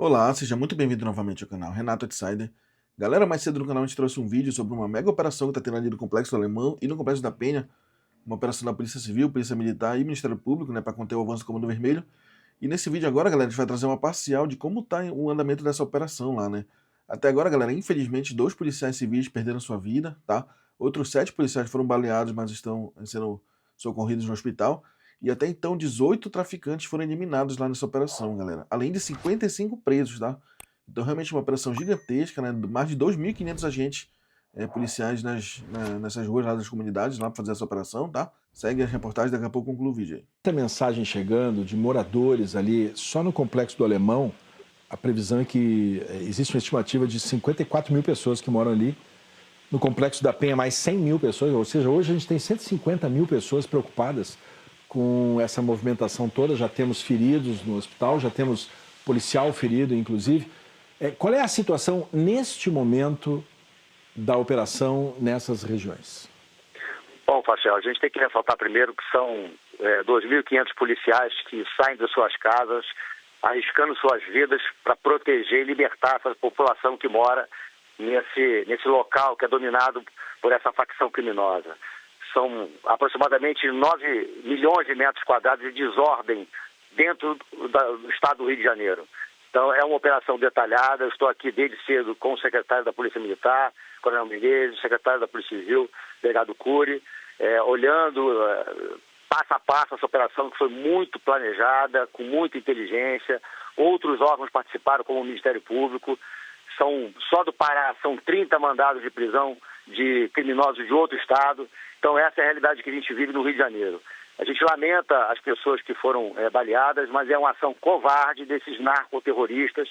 Olá, seja muito bem-vindo novamente ao canal Renato Outsider. Galera, mais cedo no canal a gente trouxe um vídeo sobre uma mega operação que está tendo ali no Complexo do Alemão e no Complexo da Penha, uma operação da Polícia Civil, Polícia Militar e Ministério Público, né, para conter o avanço do Comando Vermelho. E nesse vídeo agora, galera, a gente vai trazer uma parcial de como está o andamento dessa operação lá, né. Até agora, galera, infelizmente, 2 policiais civis perderam sua vida, tá? Outros 7 policiais foram baleados, mas estão sendo socorridos no hospital. E até então, 18 traficantes foram eliminados lá nessa operação, galera. Além de 55 presos, tá? Então, realmente, uma operação gigantesca, né? Mais de 2.500 agentes policiais nessas ruas lá das comunidades, lá para fazer essa operação, tá? Segue as reportagens, daqui a pouco eu concluo o vídeo aí. Muita mensagem chegando de moradores ali, só no Complexo do Alemão, a previsão é que existe uma estimativa de 54 mil pessoas que moram ali. No Complexo da Penha, mais 100 mil pessoas, ou seja, hoje a gente tem 150 mil pessoas preocupadas com essa movimentação toda. Já temos feridos no hospital, já temos policial ferido, inclusive. Qual é a situação neste momento da operação nessas regiões? Bom, Fachel, a gente tem que ressaltar primeiro que são 2.500 policiais que saem das suas casas, arriscando suas vidas para proteger e libertar essa população que mora nesse local que é dominado por essa facção criminosa. São aproximadamente 9 milhões de metros quadrados de desordem dentro do estado do Rio de Janeiro. Então, é uma operação detalhada. Eu estou aqui desde cedo com o secretário da Polícia Militar, Coronel Menezes, o secretário da Polícia Civil, delegado Cury, olhando passo a passo essa operação que foi muito planejada, com muita inteligência. Outros órgãos participaram, como o Ministério Público. Só do Pará são 30 mandados de prisão de criminosos de outro estado. Então, essa é a realidade que a gente vive no Rio de Janeiro. A gente lamenta as pessoas que foram baleadas, mas é uma ação covarde desses narcoterroristas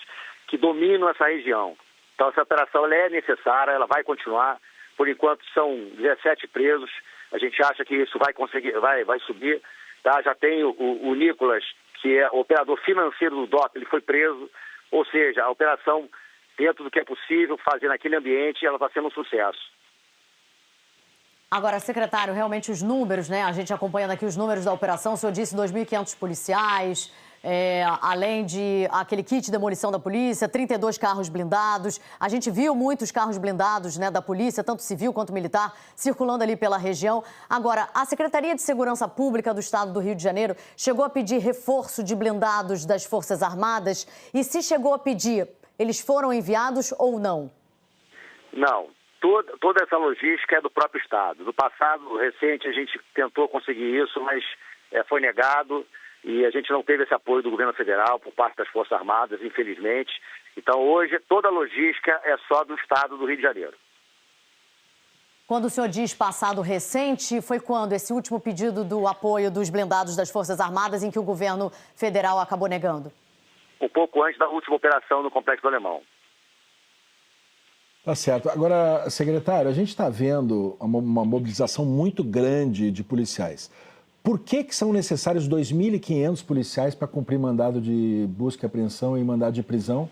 que dominam essa região. Então, essa operação ela é necessária, ela vai continuar. Por enquanto, são 17 presos. A gente acha que isso vai subir. Tá? Já tem o Nicolas, que é o operador financeiro do DOP, ele foi preso. Ou seja, a operação, dentro do que é possível fazer naquele ambiente, ela está sendo um sucesso. Agora, secretário, realmente os números, né? A gente acompanhando aqui os números da operação, o senhor disse 2.500 policiais, além de aquele kit de demolição da polícia, 32 carros blindados. A gente viu muitos carros blindados, né, da polícia, tanto civil quanto militar, circulando ali pela região. Agora, a Secretaria de Segurança Pública do Estado do Rio de Janeiro chegou a pedir reforço de blindados das Forças Armadas? E se chegou a pedir, eles foram enviados ou não? Não. Toda essa logística é do próprio Estado. No passado recente a gente tentou conseguir isso, mas foi negado e a gente não teve esse apoio do governo federal por parte das Forças Armadas, infelizmente. Então hoje toda a logística é só do Estado do Rio de Janeiro. Quando o senhor diz passado recente, foi quando esse último pedido do apoio dos blindados das Forças Armadas em que o governo federal acabou negando? Um pouco antes da última operação no Complexo do Alemão. Tá certo. Agora, secretário, a gente está vendo uma mobilização muito grande de policiais. Por que são necessários 2.500 policiais para cumprir mandado de busca e apreensão e mandado de prisão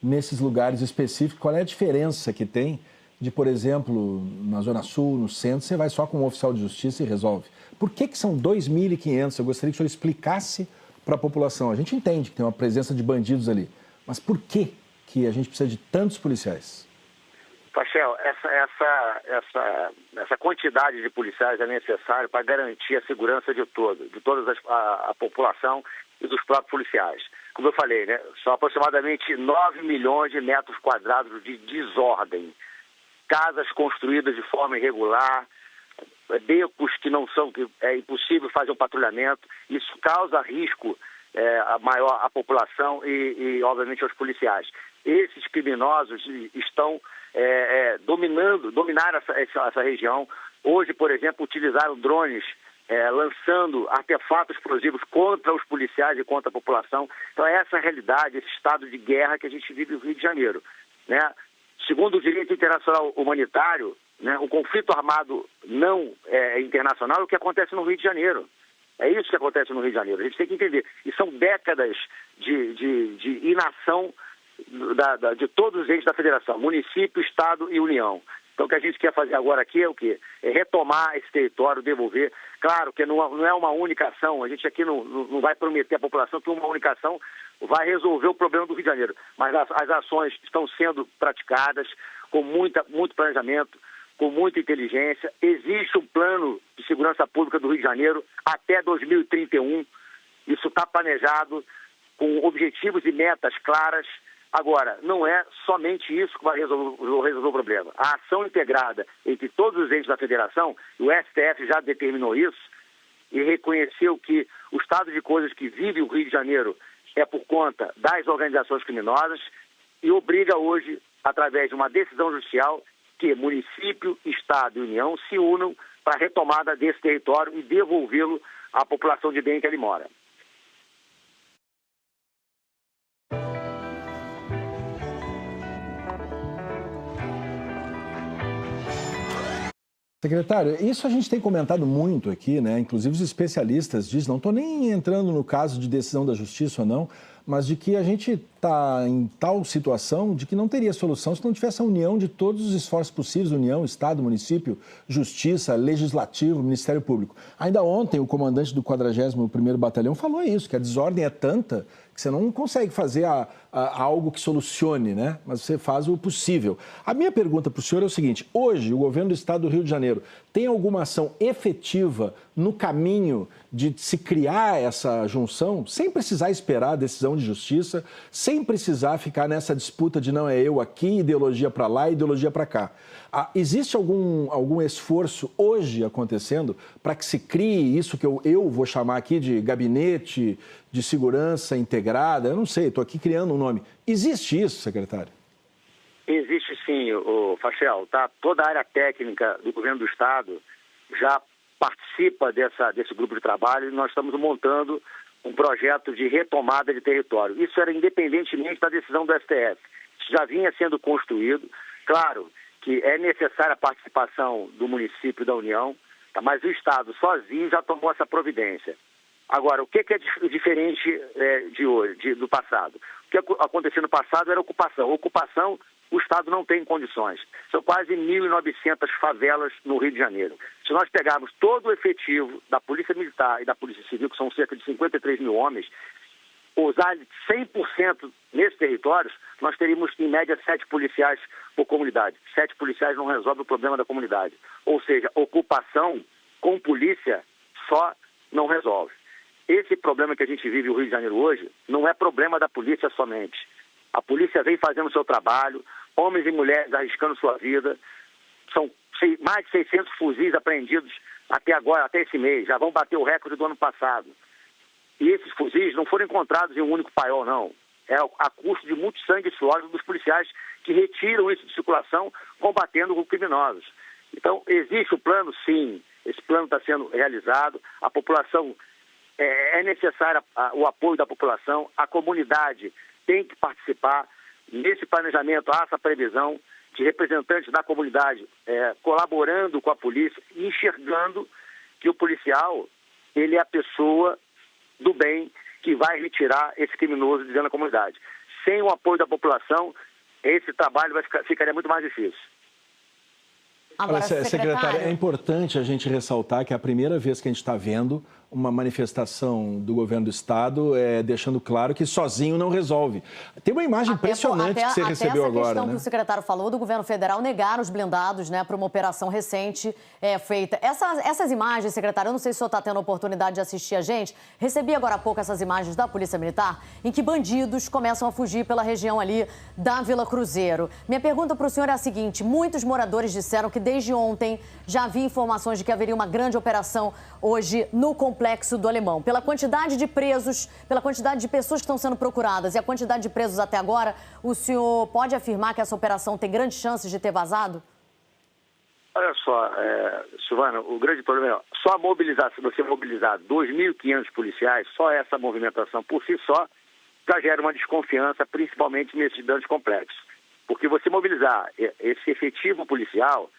nesses lugares específicos? Qual é a diferença que tem de, por exemplo, na Zona Sul, no centro, você vai só com um oficial de justiça e resolve? Por que são 2.500? Eu gostaria que o senhor explicasse para a população. A gente entende que tem uma presença de bandidos ali, mas por que a gente precisa de tantos policiais? Fachel, essa quantidade de policiais é necessária para garantir a segurança de toda a população e dos próprios policiais. Como eu falei, né, são aproximadamente 9 milhões de metros quadrados de desordem, casas construídas de forma irregular, becos que é impossível fazer um patrulhamento. Isso causa risco maior à população e, obviamente, aos policiais. Esses criminosos estão dominaram essa região. Hoje, por exemplo, utilizaram drones lançando artefatos explosivos contra os policiais e contra a população. Então, essa é a realidade, esse estado de guerra que a gente vive no Rio de Janeiro, né? Segundo o direito internacional humanitário, né, o conflito armado não internacional é o que acontece no Rio de Janeiro. É isso que acontece no Rio de Janeiro. A gente tem que entender. E são décadas de inação de todos os entes da federação, município, estado e União. Então, o que a gente quer fazer agora aqui é o quê? É retomar esse território, devolver. Claro que não é uma única ação, a gente aqui não vai prometer à população que uma única ação vai resolver o problema do Rio de Janeiro, mas as ações estão sendo praticadas com muito planejamento, com muita inteligência. Existe um plano de segurança pública do Rio de Janeiro até 2031, isso está planejado com objetivos e metas claras. Agora, não é somente isso que vai resolver o problema. A ação integrada entre todos os entes da federação, o STF já determinou isso e reconheceu que o estado de coisas que vive o Rio de Janeiro é por conta das organizações criminosas e obriga hoje, através de uma decisão judicial, que município, estado e União se unam para a retomada desse território e devolvê-lo à população de bem em que ele mora. Secretário, isso a gente tem comentado muito aqui, né? Inclusive os especialistas dizem, não estou nem entrando no caso de decisão da justiça ou não, mas de que a gente está em tal situação de que não teria solução se não tivesse a união de todos os esforços possíveis, União, Estado, Município, Justiça, Legislativo, Ministério Público. Ainda ontem o comandante do 41º Batalhão falou isso, que a desordem é tanta que você não consegue fazer algo que solucione, né? Mas você faz o possível. A minha pergunta para o senhor é o seguinte, hoje o governo do Estado do Rio de Janeiro tem alguma ação efetiva no caminho de se criar essa junção, sem precisar esperar a decisão de justiça, sem precisar ficar nessa disputa de não é eu aqui, ideologia para lá, ideologia para cá. Existe algum esforço hoje acontecendo para que se crie isso que eu vou chamar aqui de gabinete de segurança integrada? Eu não sei, estou aqui criando um nome. Existe isso, secretário? Existe sim, Fachel. Tá? Toda a área técnica do governo do Estado já participa desse grupo de trabalho e nós estamos montando um projeto de retomada de território. Isso era independentemente da decisão do STF. Isso já vinha sendo construído. Claro que é necessária a participação do município e da União, tá? Mas o Estado sozinho já tomou essa providência. Agora, o que é diferente de hoje, do passado? O que aconteceu no passado era ocupação. Ocupação, o Estado não tem condições. São quase 1.900 favelas no Rio de Janeiro. Se nós pegarmos todo o efetivo da Polícia Militar e da Polícia Civil, que são cerca de 53 mil homens, usar 100% nesses territórios, nós teríamos, em média, 7 policiais por comunidade. 7 policiais não resolvem o problema da comunidade. Ou seja, ocupação com polícia só não resolve. Esse problema que a gente vive no Rio de Janeiro hoje não é problema da polícia somente. A polícia vem fazendo o seu trabalho, homens e mulheres arriscando sua vida. São mais de 600 fuzis apreendidos até agora, até esse mês. Já vão bater o recorde do ano passado. E esses fuzis não foram encontrados em um único paiol, não. É a custo de muito sangue e suor dos policiais que retiram isso de circulação, combatendo com criminosos. Então, existe o plano, sim. Esse plano está sendo realizado. A população, é necessário o apoio da população. A comunidade tem que participar. Nesse planejamento, há essa previsão de representantes da comunidade colaborando com a polícia e enxergando que o policial, ele é a pessoa do bem que vai retirar esse criminoso de dentro da comunidade. Sem o apoio da população, esse trabalho ficaria muito mais difícil. Agora, secretária, é importante a gente ressaltar que é a primeira vez que a gente está vendo uma manifestação do governo do Estado deixando claro que sozinho não resolve. Tem uma imagem impressionante que você recebeu agora, né? Essa questão que o secretário falou do governo federal negar os blindados, né, para uma operação recente feita. Essas imagens, secretário, eu não sei se o senhor está tendo a oportunidade de assistir a gente, recebi agora há pouco essas imagens da Polícia Militar, em que bandidos começam a fugir pela região ali da Vila Cruzeiro. Minha pergunta para o senhor é a seguinte: muitos moradores disseram que desde ontem já havia informações de que haveria uma grande operação hoje no Complexo do Alemão. Pela quantidade de presos, pela quantidade de pessoas que estão sendo procuradas e a quantidade de presos até agora, o senhor pode afirmar que essa operação tem grandes chances de ter vazado? Olha só, Silvana, o grande problema é só você mobilizar 2.500 policiais, só essa movimentação por si só já gera uma desconfiança, principalmente nesses grandes complexos. Porque você mobilizar esse efetivo policial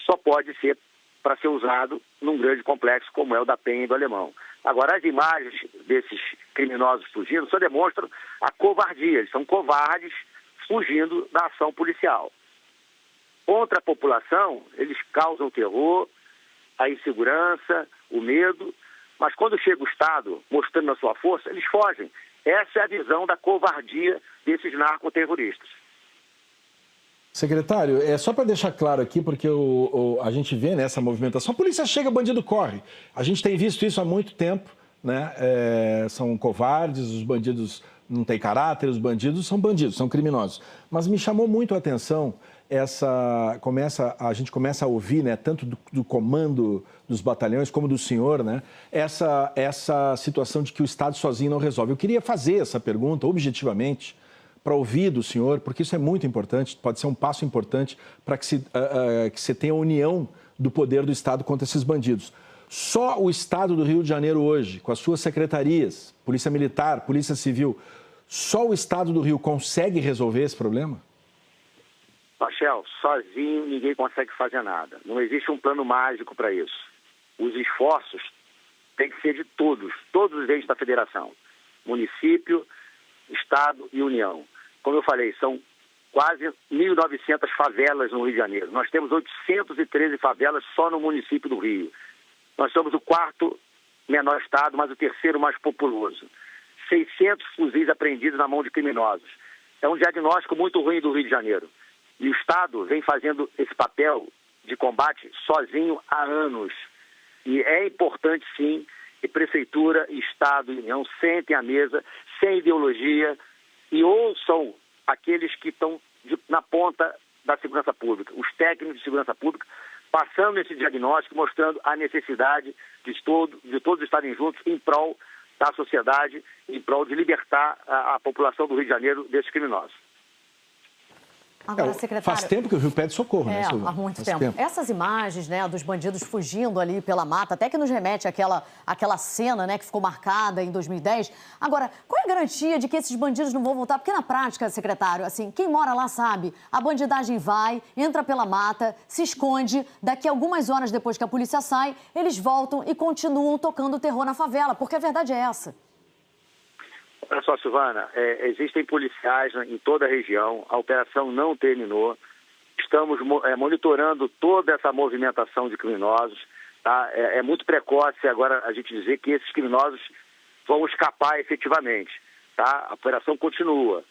só pode ser para ser usado num grande complexo como é o da Penha e do Alemão. Agora, as imagens desses criminosos fugindo só demonstram a covardia. Eles são covardes fugindo da ação policial. contra a população, eles causam terror, a insegurança, o medo, mas quando chega o Estado mostrando a sua força, eles fogem. Essa é a visão da covardia desses narcoterroristas. Secretário, é só para deixar claro aqui, porque a gente vê nessa movimentação, a polícia chega, bandido corre. A gente tem visto isso há muito tempo, né? São covardes, os bandidos não têm caráter, os bandidos, são criminosos. Mas me chamou muito a atenção a gente começa a ouvir, né, tanto do comando dos batalhões como do senhor, né, essa situação de que o Estado sozinho não resolve. Eu queria fazer essa pergunta objetivamente para ouvir do senhor, porque isso é muito importante, pode ser um passo importante para que se tenha união do poder do Estado contra esses bandidos. Só o Estado do Rio de Janeiro hoje, com as suas secretarias, Polícia Militar, Polícia Civil, só o Estado do Rio consegue resolver esse problema? Rachel, sozinho ninguém consegue fazer nada. Não existe um plano mágico para isso. Os esforços têm que ser de todos os entes da federação. Município, Estado e União. Como eu falei, são quase 1.900 favelas no Rio de Janeiro. Nós temos 813 favelas só no município do Rio. Nós somos o 4º menor estado, mas o 3º mais populoso. 600 fuzis apreendidos na mão de criminosos. É um diagnóstico muito ruim do Rio de Janeiro. E o Estado vem fazendo esse papel de combate sozinho há anos. E é importante, sim, que Prefeitura, Estado e União sentem à mesa, sem ideologia, e ouçam aqueles que estão na ponta da segurança pública, os técnicos de segurança pública, passando esse diagnóstico, mostrando a necessidade de todos estarem juntos em prol da sociedade, em prol de libertar a população do Rio de Janeiro desses criminosos. Agora, secretário, faz tempo que o Rio pede socorro, né, Silvana? Há muito tempo. Essas imagens, né, dos bandidos fugindo ali pela mata, até que nos remete àquela cena, né, que ficou marcada em 2010. Agora, qual é a garantia de que esses bandidos não vão voltar? Porque na prática, secretário, assim, quem mora lá sabe, a bandidagem vai, entra pela mata, se esconde, daqui a algumas horas depois que a polícia sai, eles voltam e continuam tocando terror na favela, porque a verdade é essa. Olha só, Silvana, existem policiais em toda a região, a operação não terminou, estamos monitorando toda essa movimentação de criminosos, tá? É muito precoce agora a gente dizer que esses criminosos vão escapar efetivamente, tá? A operação continua.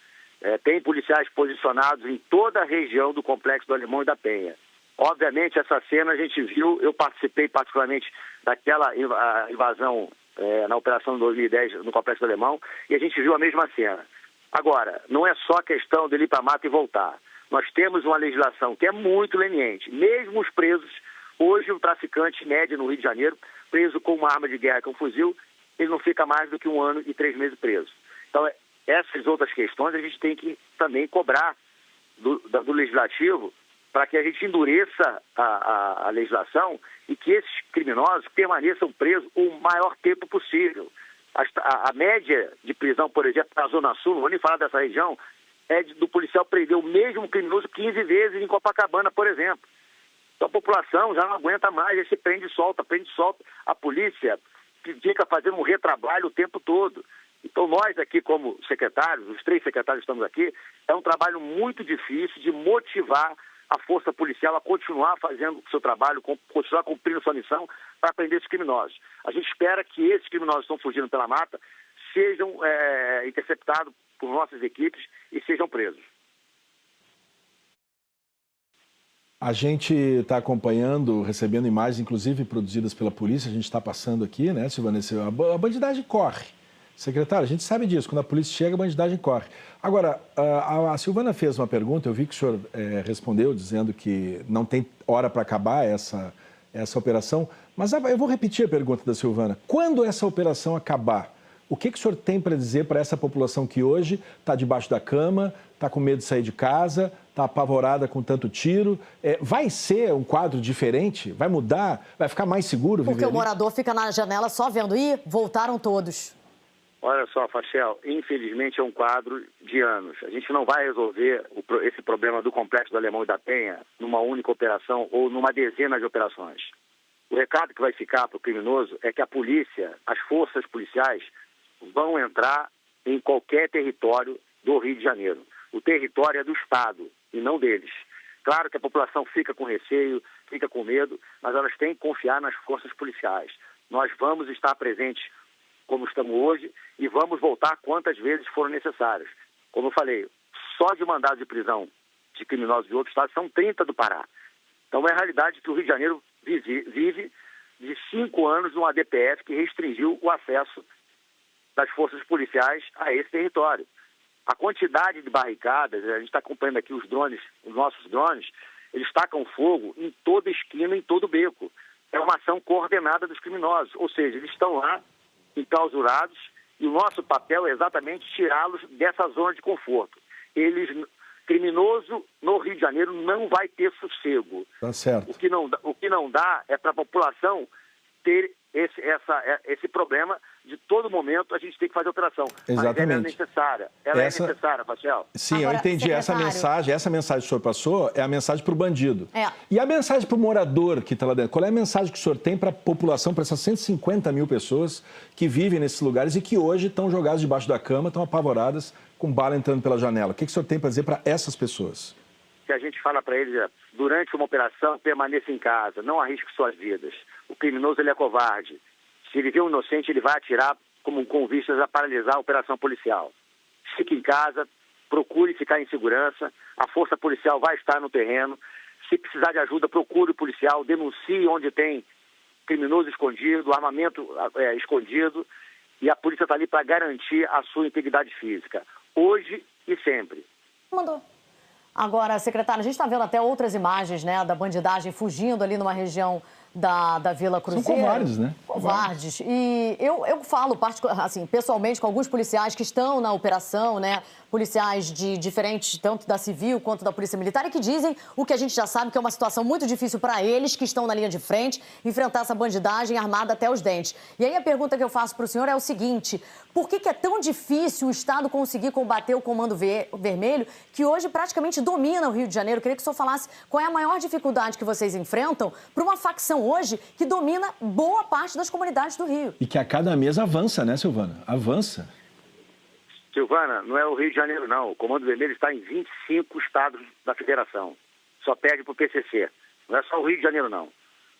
Tem policiais posicionados em toda a região do Complexo do Alemão e da Penha. Obviamente, essa cena a gente viu, eu participei particularmente daquela invasão na operação de 2010 no Complexo do Alemão, e a gente viu a mesma cena. Agora, não é só questão dele ir para a mata e voltar. Nós temos uma legislação que é muito leniente. Mesmo os presos, hoje o traficante médio no Rio de Janeiro, preso com uma arma de guerra, com um fuzil, ele não fica mais do que 1 ano e 3 meses preso. Então, essas outras questões a gente tem que também cobrar do Legislativo para que a gente endureça a legislação e que esses criminosos permaneçam presos o maior tempo possível. A média de prisão, por exemplo, na Zona Sul, não vou nem falar dessa região, é do policial prender o mesmo criminoso 15 vezes em Copacabana, por exemplo. Então a população já não aguenta mais, aí se prende e solta. A polícia fica fazendo um retrabalho o tempo todo. Então nós aqui como secretários, os 3 secretários que estamos aqui, é um trabalho muito difícil de motivar a força policial a continuar fazendo o seu trabalho, continuar cumprindo sua missão para prender esses criminosos. A gente espera que esses criminosos que estão fugindo pela mata sejam interceptados por nossas equipes e sejam presos. A gente está acompanhando, recebendo imagens, inclusive produzidas pela polícia, a gente está passando aqui, né, Silvana? A bandidagem corre. Secretário, a gente sabe disso, quando a polícia chega, a bandidagem corre. Agora, a Silvana fez uma pergunta, eu vi que o senhor respondeu, dizendo que não tem hora para acabar essa operação, mas eu vou repetir a pergunta da Silvana. Quando essa operação acabar, o que o senhor tem para dizer para essa população que hoje está debaixo da cama, está com medo de sair de casa, está apavorada com tanto tiro? Vai ser um quadro diferente? Vai mudar? Vai ficar mais seguro viver ali? Porque o morador fica na janela só vendo, ih, voltaram todos. Olha só, Fachel, infelizmente é um quadro de anos. A gente não vai resolver esse problema do Complexo do Alemão e da Penha numa única operação ou numa dezena de operações. O recado que vai ficar para o criminoso é que a polícia, as forças policiais, vão entrar em qualquer território do Rio de Janeiro. O território é do Estado e não deles. Claro que a população fica com receio, fica com medo, mas elas têm que confiar nas forças policiais. Nós vamos estar presentes como estamos hoje e vamos voltar quantas vezes forem necessárias. Como eu falei, só de mandado de prisão de criminosos de outros estados são 30 do Pará. Então é a realidade que o Rio de Janeiro vive de 5 anos numa ADPF que restringiu o acesso das forças policiais a esse território. A quantidade de barricadas, a gente está acompanhando aqui os nossos drones, eles tacam fogo em toda esquina, em todo beco. É uma ação coordenada dos criminosos, ou seja, eles estão lá enclausurados e o nosso papel é exatamente tirá-los dessa zona de conforto. Criminoso no Rio de Janeiro não vai ter sossego. Tá certo. O que não dá é para a população ter esse problema. De todo momento a gente tem que fazer operação. Exatamente. Mas ela é necessária. Ela é necessária, Facial. Sim, agora, eu entendi. secretário... Essa mensagem que o senhor passou é a mensagem para o bandido. É. E a mensagem para o morador que está lá dentro? Qual é a mensagem que o senhor tem para a população, para essas 150 mil pessoas que vivem nesses lugares e que hoje estão jogadas debaixo da cama, estão apavoradas, com bala entrando pela janela? O que o senhor tem para dizer para essas pessoas? Que a gente fala para eles é, durante uma operação, permaneça em casa, não arrisque suas vidas. O criminoso ele é covarde. Se ele vê um inocente, ele vai atirar com vistas a paralisar a operação policial. Fique em casa, procure ficar em segurança, a força policial vai estar no terreno. Se precisar de ajuda, procure o policial, denuncie onde tem criminoso escondido, armamento escondido, e a polícia está ali para garantir a sua integridade física, hoje e sempre. Mandou. Agora, secretário, a gente está vendo até outras imagens, né, da bandidagem fugindo ali numa região da Vila Cruzeiro. São covardes, né? Covardes. E eu falo, assim, pessoalmente, com alguns policiais que estão na operação, né? Policiais de diferentes, tanto da Civil quanto da Polícia Militar, e que dizem o que a gente já sabe, que é uma situação muito difícil para eles, que estão na linha de frente, enfrentar essa bandidagem armada até os dentes. E aí a pergunta que eu faço para o senhor é o seguinte: por que é tão difícil o Estado conseguir combater o Comando Vermelho, que hoje praticamente domina o Rio de Janeiro? Eu queria que o senhor falasse qual é a maior dificuldade que vocês enfrentam para uma facção hoje que domina boa parte das comunidades do Rio. E que a cada mês avança, né, Silvana? Avança. Silvana, não é o Rio de Janeiro, não. O Comando Vermelho está em 25 estados da federação. Só perde para o PCC. Não é só o Rio de Janeiro, não.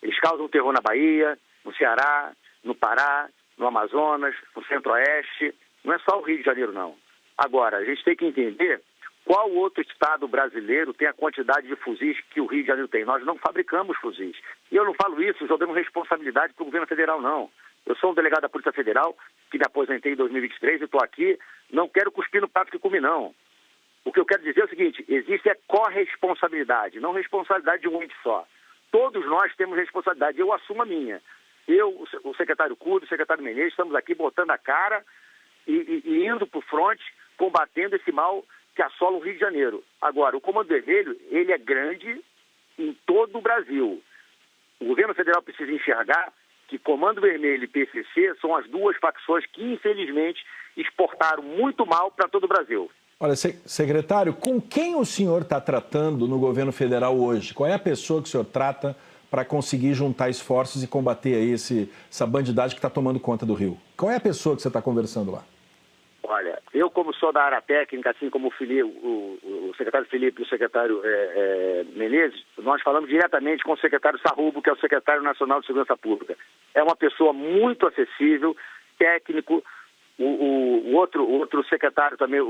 Eles causam terror na Bahia, no Ceará, no Pará, no Amazonas, no Centro-Oeste. Não é só o Rio de Janeiro, não. Agora, a gente tem que entender qual outro estado brasileiro tem a quantidade de fuzis que o Rio de Janeiro tem. Nós não fabricamos fuzis. E eu não falo isso jogando responsabilidade para o governo federal, não. Eu sou um delegado da Polícia Federal, que me aposentei em 2023 e estou aqui. Não quero cuspir no prato que comi, não. O que eu quero dizer é o seguinte: existe a corresponsabilidade, não responsabilidade de um ente só. Todos nós temos responsabilidade, eu assumo a minha. Eu, o secretário Cudo, o secretário Menezes, estamos aqui botando a cara e indo para o fronte, combatendo esse mal que assola o Rio de Janeiro. Agora, o Comando Vermelho, ele é grande em todo o Brasil. O governo federal precisa enxergar que Comando Vermelho e PCC são as duas facções que, infelizmente, exportaram muito mal para todo o Brasil. Olha, secretário, com quem o senhor está tratando no governo federal hoje? Qual é a pessoa que o senhor trata para conseguir juntar esforços e combater aí essa bandidagem que está tomando conta do Rio? Qual é a pessoa que você está conversando lá? Olha, eu como sou da área técnica, assim como o secretário Felipe e o secretário Menezes, nós falamos diretamente com o secretário Sarrubo, que é o secretário nacional de Segurança Pública. É uma pessoa muito acessível, técnico. O outro secretário também,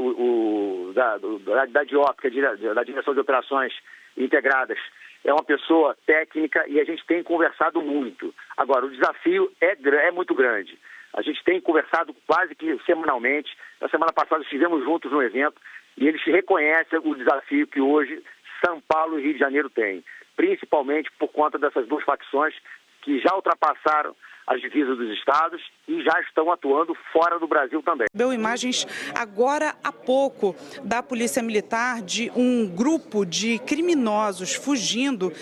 da DIOP, que é da Direção de Operações Integradas, é uma pessoa técnica e a gente tem conversado muito. Agora, o desafio é muito grande. A gente tem conversado quase que semanalmente. Na semana passada estivemos juntos no evento e eles reconhecem o desafio que hoje São Paulo e Rio de Janeiro têm, principalmente por conta dessas duas facções que já ultrapassaram as divisas dos estados e já estão atuando fora do Brasil também. Recebeu imagens agora há pouco da Polícia Militar de um grupo de criminosos fugindo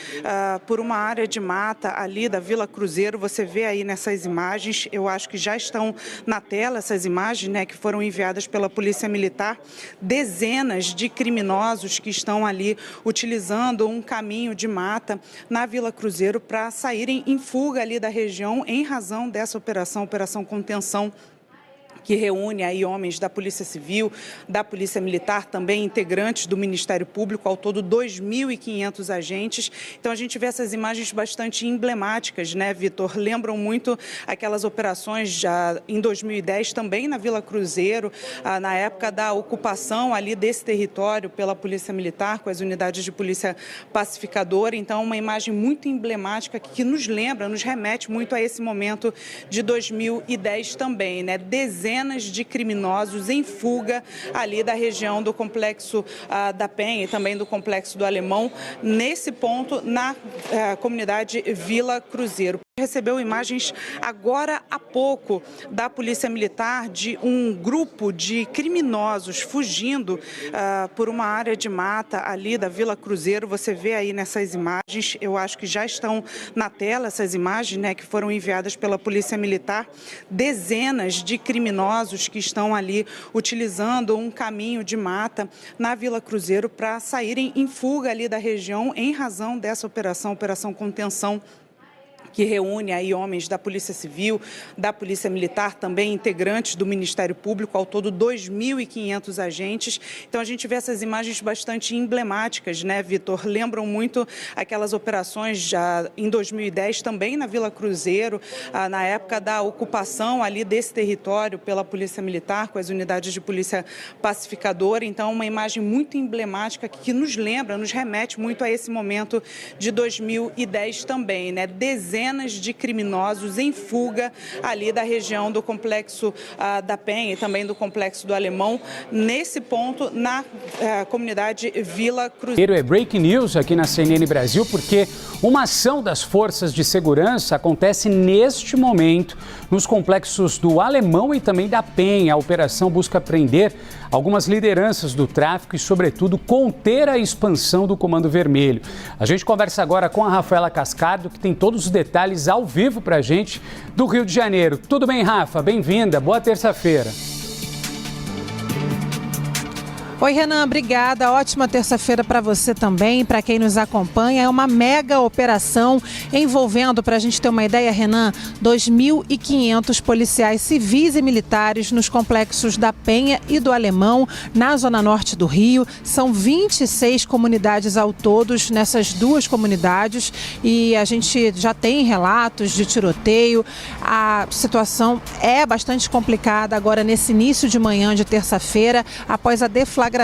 por uma área de mata ali da Vila Cruzeiro. Você vê aí nessas imagens, eu acho que já estão na tela essas imagens, né, que foram enviadas pela Polícia Militar. Dezenas de criminosos que estão ali utilizando um caminho de mata na Vila Cruzeiro para saírem em fuga ali da região em razão dessa operação Contenção que reúne aí homens da Polícia Civil, da Polícia Militar, também integrantes do Ministério Público, ao todo 2.500 agentes. Então a gente vê essas imagens bastante emblemáticas, né, Vitor? Lembram muito aquelas operações já em 2010, também na Vila Cruzeiro, na época da ocupação ali desse território pela Polícia Militar, com as unidades de polícia pacificadora. Então uma imagem muito emblemática que nos lembra, nos remete muito a esse momento de 2010 também, né? Dezenas de criminosos em fuga ali da região do Complexo da Penha e também do Complexo do Alemão, nesse ponto na comunidade Vila Cruzeiro. Recebeu imagens agora há pouco da Polícia Militar de um grupo de criminosos fugindo por uma área de mata ali da Vila Cruzeiro. Você vê aí nessas imagens, eu acho que já estão na tela essas imagens, né, que foram enviadas pela Polícia Militar. Dezenas de criminosos que estão ali utilizando um caminho de mata na Vila Cruzeiro para saírem em fuga ali da região em razão dessa Operação Contenção, que reúne aí homens da Polícia Civil, da Polícia Militar, também integrantes do Ministério Público, ao todo 2.500 agentes. Então a gente vê essas imagens bastante emblemáticas, né, Vitor? Lembram muito aquelas operações já em 2010, também na Vila Cruzeiro, na época da ocupação ali desse território pela Polícia Militar, com as unidades de polícia pacificadora. Então uma imagem muito emblemática que nos lembra, nos remete muito a esse momento de 2010 também, né? Dezenas de criminosos em fuga ali da região do Complexo da Penha e também do Complexo do Alemão, nesse ponto na comunidade Vila Cruzeiro. É breaking news aqui na CNN Brasil, porque uma ação das forças de segurança acontece neste momento nos complexos do Alemão e também da Penha. A operação busca prender algumas lideranças do tráfico e, sobretudo, conter a expansão do Comando Vermelho. A gente conversa agora com a Rafaela Cascardo, que tem todos os detalhes ao vivo para a gente do Rio de Janeiro. Tudo bem, Rafa? Bem-vinda. Boa terça-feira. Oi, Renan, obrigada. Ótima terça-feira para você também, para quem nos acompanha. É uma mega operação envolvendo, para a gente ter uma ideia, Renan, 2.500 policiais civis e militares nos complexos da Penha e do Alemão, na zona norte do Rio. São 26 comunidades ao todo nessas duas comunidades e a gente já tem relatos de tiroteio. A situação é bastante complicada agora nesse início de manhã de terça-feira, após a deflagração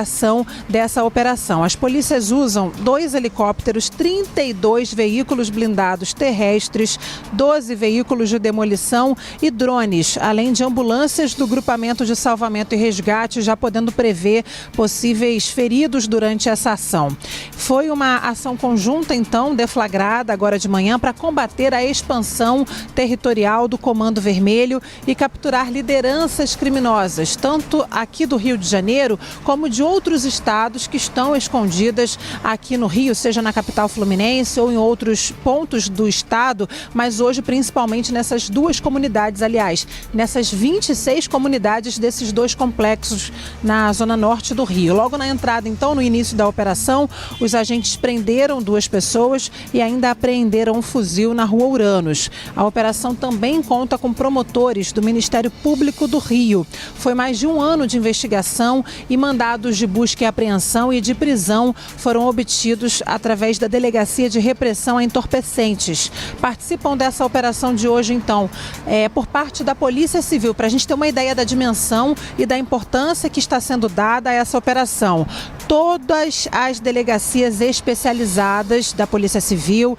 dessa operação. As polícias usam 2 helicópteros, 32 veículos blindados terrestres, 12 veículos de demolição e drones, além de ambulâncias do Grupamento de Salvamento e Resgate, já podendo prever possíveis feridos durante essa ação. Foi uma ação conjunta, então, deflagrada agora de manhã para combater a expansão territorial do Comando Vermelho e capturar lideranças criminosas, tanto aqui do Rio de Janeiro como de outros estados que estão escondidas aqui no Rio, seja na capital fluminense ou em outros pontos do estado, mas hoje principalmente nessas duas comunidades, aliás, nessas 26 comunidades desses dois complexos na zona norte do Rio. Logo na entrada, então, no início da operação, os agentes prenderam 2 pessoas e ainda apreenderam um fuzil na Rua Uranos. A operação também conta com promotores do Ministério Público do Rio. Foi mais de 1 ano de investigação e mandados de busca e apreensão e de prisão foram obtidos através da Delegacia de Repressão a Entorpecentes. Participam dessa operação de hoje, então, por parte da Polícia Civil, para a gente ter uma ideia da dimensão e da importância que está sendo dada a essa operação. Todas as delegacias especializadas da Polícia Civil,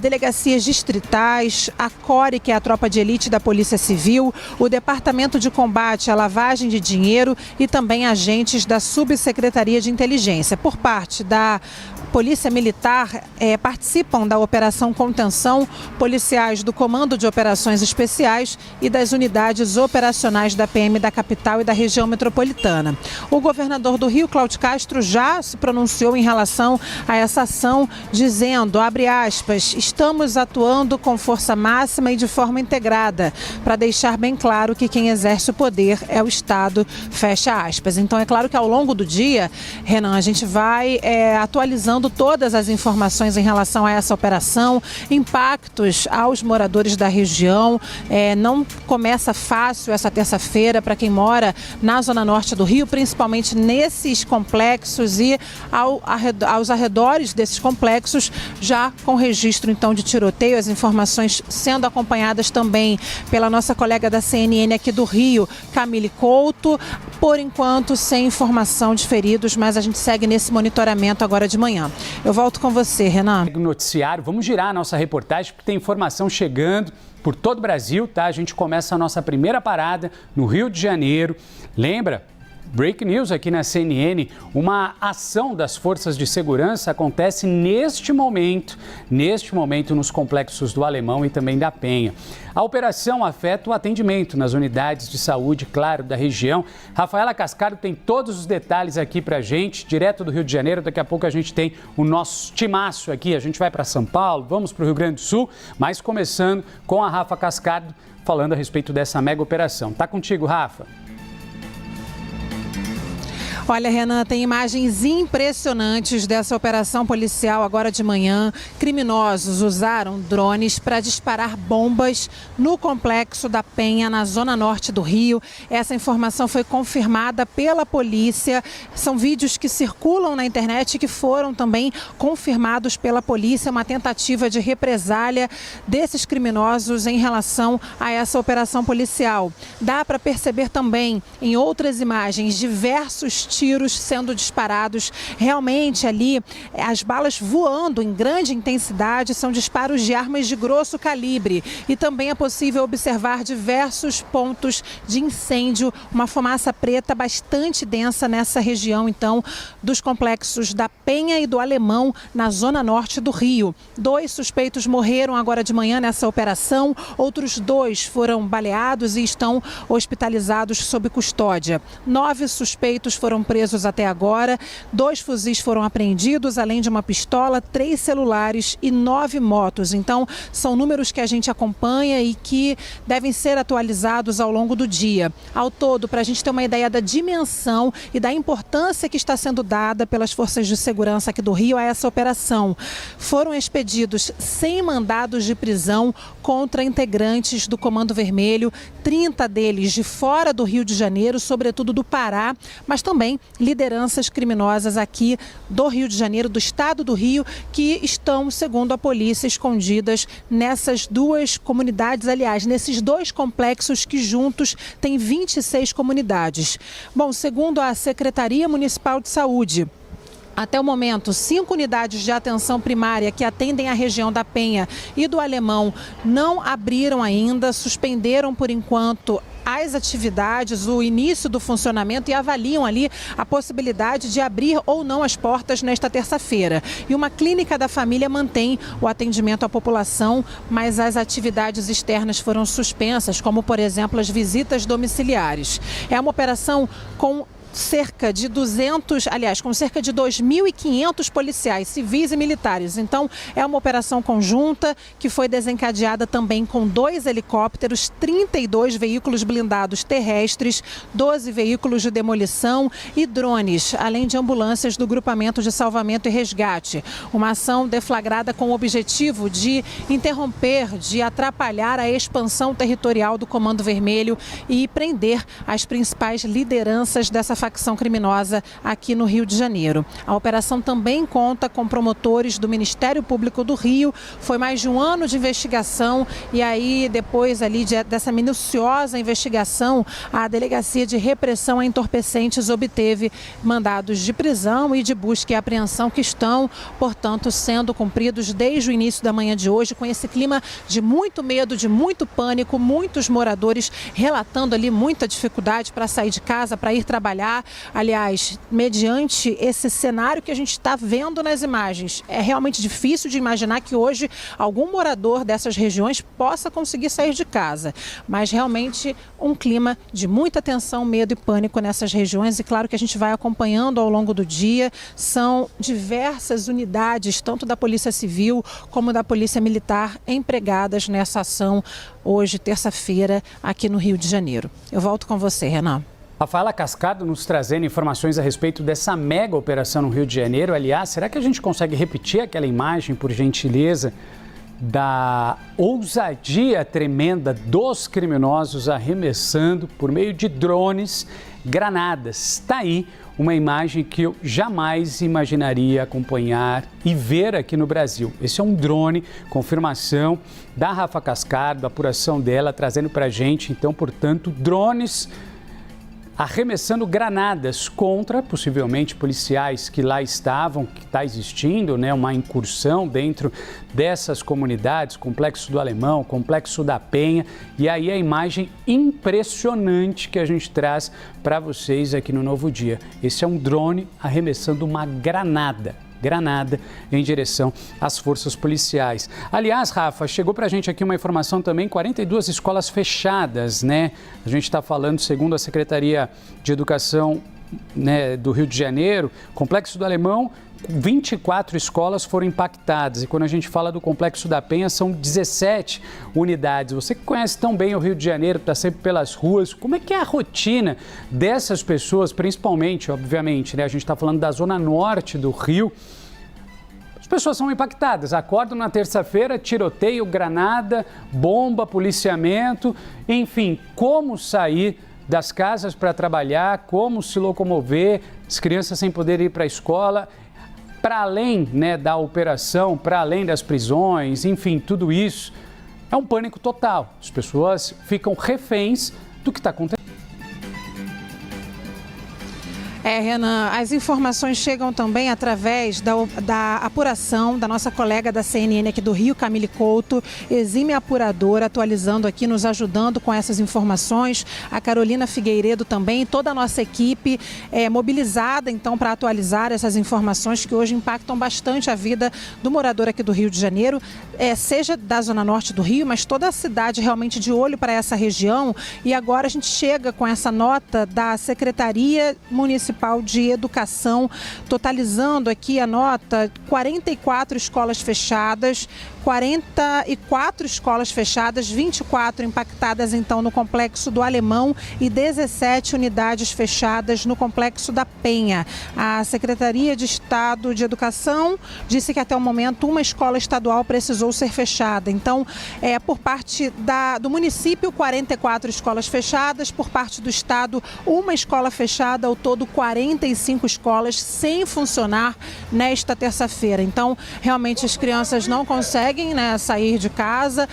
delegacias distritais, a CORE, que é a tropa de elite da Polícia Civil, o Departamento de Combate à Lavagem de Dinheiro e também agentes da Subsecretaria de Inteligência. Por parte da Polícia Militar, participam da Operação Contenção policiais do Comando de Operações Especiais e das unidades operacionais da PM da capital e da região metropolitana. O governador do Rio, Cláudio Castro, já se pronunciou em relação a essa ação, dizendo, abre aspas, estamos atuando com força máxima e de forma integrada, para deixar bem claro que quem exerce o poder é o Estado, fecha aspas. Então é claro que ao longo longo do dia, Renan, a gente vai atualizando todas as informações em relação a essa operação, impactos aos moradores da região. Não começa fácil essa terça-feira para quem mora na zona norte do Rio, principalmente nesses complexos e aos arredores desses complexos, já com registro então de tiroteio, as informações sendo acompanhadas também pela nossa colega da CNN aqui do Rio, Camille Couto. Por enquanto, sem informação de feridos, mas a gente segue nesse monitoramento agora de manhã. Eu volto com você, Renan. Noticiário, vamos girar a nossa reportagem, porque tem informação chegando por todo o Brasil, tá? A gente começa a nossa primeira parada no Rio de Janeiro. Lembra? Break news aqui na CNN, uma ação das forças de segurança acontece neste momento nos complexos do Alemão e também da Penha. A operação afeta o atendimento nas unidades de saúde, claro, da região. Rafaela Cascaro tem todos os detalhes aqui pra gente, direto do Rio de Janeiro. Daqui a pouco a gente tem o nosso timaço aqui, a gente vai para São Paulo, vamos para o Rio Grande do Sul, mas começando com a Rafa Cascaro falando a respeito dessa mega operação. Tá contigo, Rafa. Olha, Renan, tem imagens impressionantes dessa operação policial agora de manhã. Criminosos usaram drones para disparar bombas no complexo da Penha, na zona norte do Rio. Essa informação foi confirmada pela polícia. São vídeos que circulam na internet e que foram também confirmados pela polícia. Uma tentativa de represália desses criminosos em relação a essa operação policial. Dá para perceber também em outras imagens diversos tiros sendo disparados, realmente ali as balas voando em grande intensidade, são disparos de armas de grosso calibre e também é possível observar diversos pontos de incêndio, uma fumaça preta bastante densa nessa região então dos complexos da Penha e do Alemão, na zona norte do Rio. 2 suspeitos morreram agora de manhã nessa operação, outros 2 foram baleados e estão hospitalizados sob custódia. 9 suspeitos foram presos até agora, 2 fuzis foram apreendidos, além de uma pistola, 3 celulares e 9 motos. Então, são números que a gente acompanha e que devem ser atualizados ao longo do dia. Ao todo, para a gente ter uma ideia da dimensão e da importância que está sendo dada pelas forças de segurança aqui do Rio a essa operação, foram expedidos 100 mandados de prisão contra integrantes do Comando Vermelho, 30 deles de fora do Rio de Janeiro, sobretudo do Pará, mas também lideranças criminosas aqui do Rio de Janeiro, do estado do Rio, que estão, segundo a polícia, escondidas nessas 2 comunidades, aliás, nesses 2 complexos que juntos têm 26 comunidades. Bom, segundo a Secretaria Municipal de Saúde, até o momento, 5 unidades de atenção primária que atendem a região da Penha e do Alemão não abriram ainda, suspenderam por enquanto as atividades, o início do funcionamento e avaliam ali a possibilidade de abrir ou não as portas nesta terça-feira. E uma clínica da família mantém o atendimento à população, mas as atividades externas foram suspensas, como por exemplo as visitas domiciliares. É uma operação com cerca de 2.500 policiais civis e militares. Então, é uma operação conjunta que foi desencadeada também com 2 helicópteros, 32 veículos blindados terrestres, 12 veículos de demolição e drones, além de ambulâncias do Grupamento de Salvamento e Resgate. Uma ação deflagrada com o objetivo de interromper, de atrapalhar a expansão territorial do Comando Vermelho e prender as principais lideranças dessa facção criminosa aqui no Rio de Janeiro. A operação também conta com promotores do Ministério Público do Rio. Foi mais de 1 ano de investigação e aí depois ali dessa minuciosa investigação, a Delegacia de Repressão a Entorpecentes obteve mandados de prisão e de busca e apreensão que estão, portanto, sendo cumpridos desde o início da manhã de hoje, com esse clima de muito medo, de muito pânico, muitos moradores relatando ali muita dificuldade para sair de casa, para ir trabalhar. Aliás, mediante esse cenário que a gente está vendo nas imagens, é realmente difícil de imaginar que hoje algum morador dessas regiões possa conseguir sair de casa. Mas realmente um clima de muita tensão, medo e pânico nessas regiões. E claro que a gente vai acompanhando ao longo do dia. São diversas unidades, tanto da Polícia Civil como da Polícia Militar, empregadas nessa ação hoje, terça-feira, aqui no Rio de Janeiro. Eu volto com você, Renan. Rafaela Cascado nos trazendo informações a respeito dessa mega operação no Rio de Janeiro. Aliás, será que a gente consegue repetir aquela imagem, por gentileza, da ousadia tremenda dos criminosos arremessando por meio de drones granadas? Está aí uma imagem que eu jamais imaginaria acompanhar e ver aqui no Brasil. Esse é um drone, confirmação da Rafa Cascado, apuração dela, trazendo para a gente, então, portanto, drones arremessando granadas contra, possivelmente, policiais que lá estavam, que está existindo, né, uma incursão dentro dessas comunidades, Complexo do Alemão, Complexo da Penha, e aí a imagem impressionante que a gente traz para vocês aqui no Novo Dia. Esse é um drone arremessando uma granada em direção às forças policiais. Aliás, Rafa, chegou para a gente aqui uma informação também, 42 escolas fechadas, né? A gente está falando, segundo a Secretaria de Educação, né, do Rio de Janeiro, Complexo do Alemão, 24 escolas foram impactadas. E quando a gente fala do Complexo da Penha, são 17 unidades. Você que conhece tão bem o Rio de Janeiro, está sempre pelas ruas, como é que é a rotina dessas pessoas, principalmente, obviamente, né? A gente está falando da zona norte do Rio. As pessoas são impactadas, acordam na terça-feira, tiroteio, granada, bomba, policiamento, enfim, como sair das casas para trabalhar, como se locomover, as crianças sem poder ir para a escola, para além, né, da operação, para além das prisões, enfim, tudo isso é um pânico total. As pessoas ficam reféns do que está acontecendo. Renan, as informações chegam também através da apuração da nossa colega da CNN aqui do Rio, Camille Couto, exime apuradora, atualizando aqui, nos ajudando com essas informações. A Carolina Figueiredo também, toda a nossa equipe mobilizada, então, para atualizar essas informações que hoje impactam bastante a vida do morador aqui do Rio de Janeiro, seja da Zona Norte do Rio, mas toda a cidade realmente de olho para essa região. E agora a gente chega com essa nota da Secretaria Municipal de Educação, totalizando aqui a nota, 44 escolas fechadas, 44 escolas fechadas, 24 impactadas então no Complexo do Alemão e 17 unidades fechadas no Complexo da Penha. A Secretaria de Estado de Educação disse que até o momento uma escola estadual precisou ser fechada. Então, por parte do município, 44 escolas fechadas, por parte do estado, uma escola fechada, ao todo 45 escolas sem funcionar nesta terça-feira. Então, realmente as crianças não conseguem, né, sair de casa,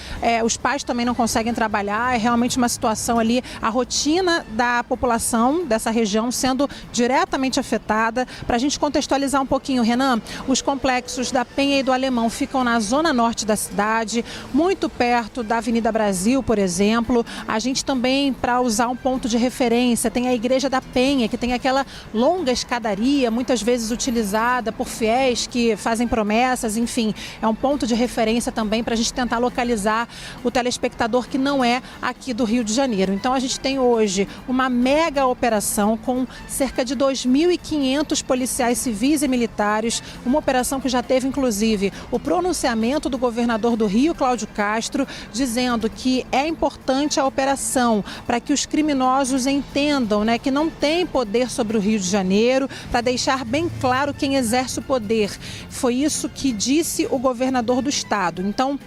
os pais também não conseguem trabalhar, é realmente uma situação ali, a rotina da população dessa região sendo diretamente afetada. Para a gente contextualizar um pouquinho, Renan, os complexos da Penha e do Alemão ficam na zona norte da cidade, muito perto da Avenida Brasil, por exemplo. A gente também, para usar um ponto de referência, tem a Igreja da Penha, que tem aquela longa escadaria, muitas vezes utilizada por fiéis que fazem promessas, enfim, é um ponto de referência também para a gente tentar localizar o telespectador que não é aqui do Rio de Janeiro. Então a gente tem hoje uma mega operação com cerca de 2.500 policiais civis e militares, uma operação que já teve inclusive o pronunciamento do governador do Rio, Cláudio Castro, dizendo que é importante a operação para que os criminosos entendam, né, que não tem poder sobre o Rio de Janeiro, para deixar bem claro quem exerce o poder. Foi isso que disse o governador do estado. Então,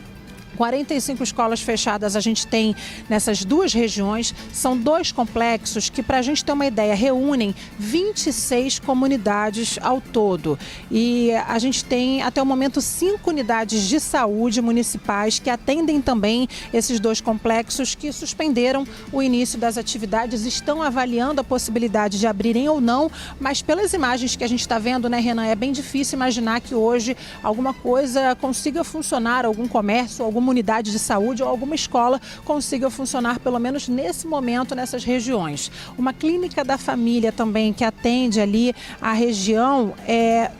45 escolas fechadas a gente tem nessas duas regiões, são dois complexos que, para a gente ter uma ideia, reúnem 26 comunidades ao todo. E a gente tem, até o momento, 5 unidades de saúde municipais que atendem também esses dois complexos, que suspenderam o início das atividades, estão avaliando a possibilidade de abrirem ou não, mas pelas imagens que a gente está vendo, né, Renan, é bem difícil imaginar que hoje alguma coisa consiga funcionar, algum comércio, alguma unidade de saúde ou alguma escola consiga funcionar, pelo menos nesse momento, nessas regiões. Uma clínica da família também, que atende ali a região,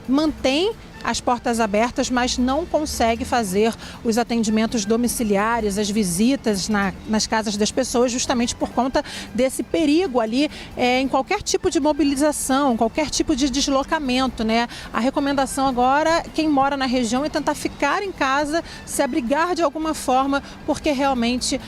mantém as portas abertas, mas não consegue fazer os atendimentos domiciliares, as visitas nas casas das pessoas, justamente por conta desse perigo ali em qualquer tipo de mobilização, qualquer tipo de deslocamento, né? A recomendação agora, quem mora na região, é tentar ficar em casa, se abrigar de alguma forma, porque realmente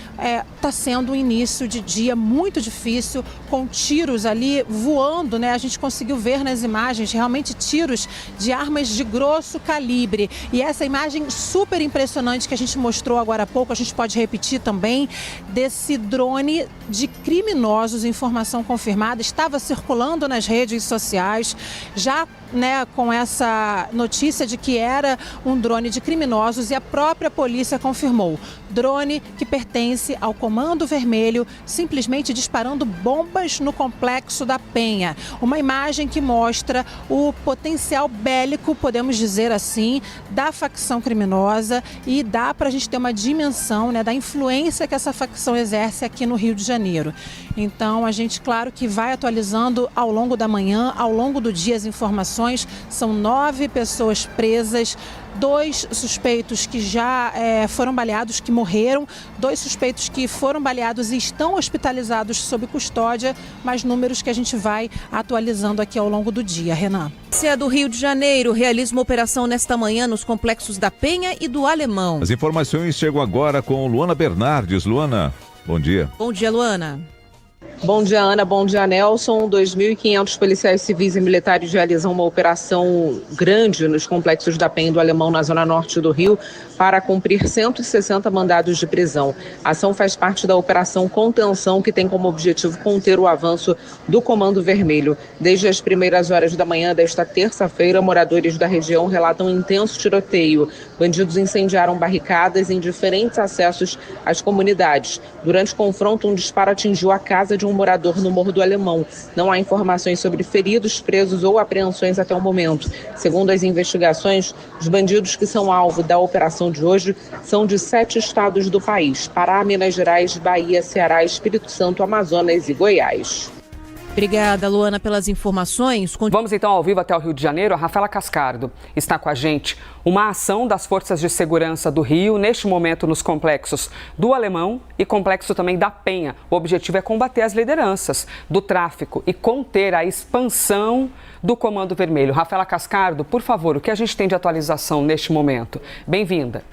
está sendo um início de dia muito difícil, com tiros ali voando, né? A gente conseguiu ver nas imagens realmente tiros de armas de grosso calibre. E essa imagem super impressionante que a gente mostrou agora há pouco, a gente pode repetir também, desse drone de criminosos, informação confirmada, estava circulando nas redes sociais, já, né, com essa notícia de que era um drone de criminosos, e a própria polícia confirmou. Drone que pertence ao Comando Vermelho, simplesmente disparando bombas no Complexo da Penha. Uma imagem que mostra o potencial bélico, podemos dizer assim, da facção criminosa, e dá para a gente ter uma dimensão, né, da influência que essa facção exerce aqui no Rio de Janeiro. Então, a gente, claro, que vai atualizando ao longo da manhã, ao longo do dia, as informações. São 9 pessoas presas, 2 suspeitos que já foram baleados, que morreram, 2 suspeitos que foram baleados e estão hospitalizados sob custódia, mais números que a gente vai atualizando aqui ao longo do dia. Renan. Polícia do Rio de Janeiro realiza uma operação nesta manhã nos complexos da Penha e do Alemão. As informações chegam agora com Luana Bernardes. Luana, bom dia. Bom dia, Luana. Bom dia, Ana. Bom dia, Nelson. 2.500 policiais civis e militares realizam uma operação grande nos complexos da Penha e do Alemão, na zona norte do Rio, para cumprir 160 mandados de prisão. A ação faz parte da Operação Contenção, que tem como objetivo conter o avanço do Comando Vermelho. Desde as primeiras horas da manhã desta terça-feira, moradores da região relatam intenso tiroteio. Bandidos incendiaram barricadas em diferentes acessos às comunidades. Durante o confronto, um disparo atingiu a casa de um morador no Morro do Alemão. Não há informações sobre feridos, presos ou apreensões até o momento. Segundo as investigações, os bandidos que são alvo da operação de hoje são de 7 estados do país: Pará, Minas Gerais, Bahia, Ceará, Espírito Santo, Amazonas e Goiás. Obrigada, Luana, pelas informações. Vamos então ao vivo até o Rio de Janeiro. A Rafaela Cascardo está com a gente. Uma ação das Forças de Segurança do Rio, neste momento nos complexos do Alemão e complexo também da Penha. O objetivo é combater as lideranças do tráfico e conter a expansão do Comando Vermelho. Rafaela Cascardo, por favor, o que a gente tem de atualização neste momento? Bem-vinda.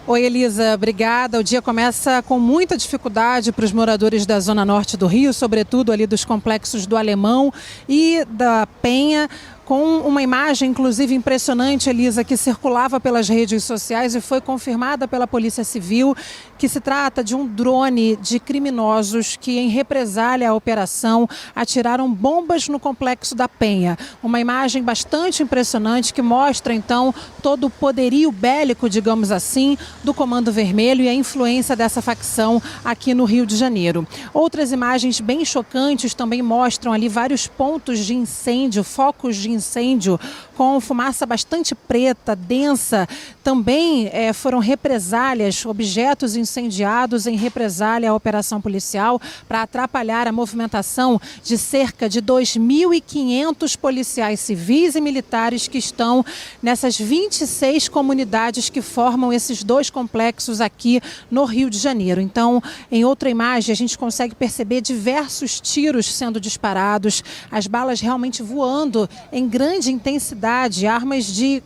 Oi, Elisa, obrigada. O dia começa com muita dificuldade para os moradores da zona norte do Rio, sobretudo ali dos complexos do Alemão e da Penha, com uma imagem, inclusive, impressionante, Elisa, que circulava pelas redes sociais e foi confirmada pela Polícia Civil, que se trata de um drone de criminosos que, em represália à operação, atiraram bombas no Complexo da Penha. Uma imagem bastante impressionante que mostra, então, todo o poderio bélico, digamos assim, do Comando Vermelho e a influência dessa facção aqui no Rio de Janeiro. Outras imagens bem chocantes também mostram ali vários pontos de incêndio, focos de incêndio com fumaça bastante preta, densa. Também foram represálias, objetos incendiados em represália à operação policial para atrapalhar a movimentação de cerca de 2.500 policiais civis e militares que estão nessas 26 comunidades que formam esses 2 complexos aqui no Rio de Janeiro. Então, em outra imagem, a gente consegue perceber diversos tiros sendo disparados, as balas realmente voando em grande intensidade, armas de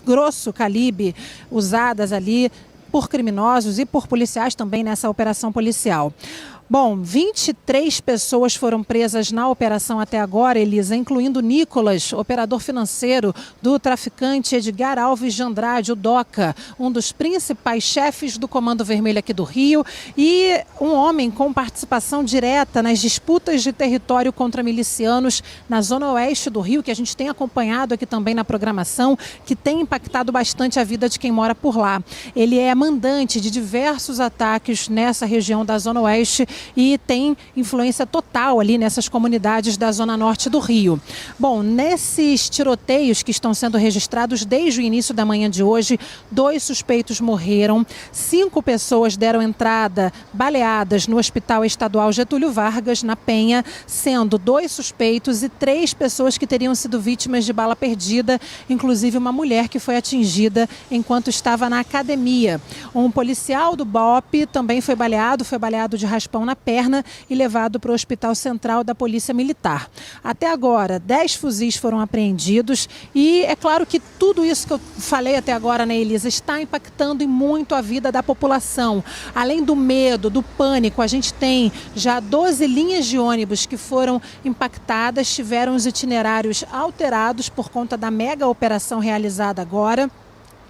grosso calibre usadas ali por criminosos e por policiais também nessa operação policial. Bom, 23 pessoas foram presas na operação até agora, Elisa, incluindo Nicolas, operador financeiro do traficante Edgar Alves de Andrade, o DOCA, um dos principais chefes do Comando Vermelho aqui do Rio, e um homem com participação direta nas disputas de território contra milicianos na zona oeste do Rio, que a gente tem acompanhado aqui também na programação, que tem impactado bastante a vida de quem mora por lá. Ele é mandante de diversos ataques nessa região da zona oeste e tem influência total ali nessas comunidades da zona norte do Rio. Bom, nesses tiroteios que estão sendo registrados desde o início da manhã de hoje, 2 suspeitos morreram, 5 pessoas deram entrada baleadas no Hospital Estadual Getúlio Vargas, na Penha, sendo 2 suspeitos e 3 pessoas que teriam sido vítimas de bala perdida, inclusive uma mulher que foi atingida enquanto estava na academia. Um policial do BOP também foi baleado de raspão na perna e levado para o Hospital Central da Polícia Militar. Até agora, 10 fuzis foram apreendidos e é claro que tudo isso que eu falei até agora, né, Elisa, está impactando e muito a vida da população. Além do medo, do pânico, a gente tem já 12 linhas de ônibus que foram impactadas, tiveram os itinerários alterados por conta da mega operação realizada agora.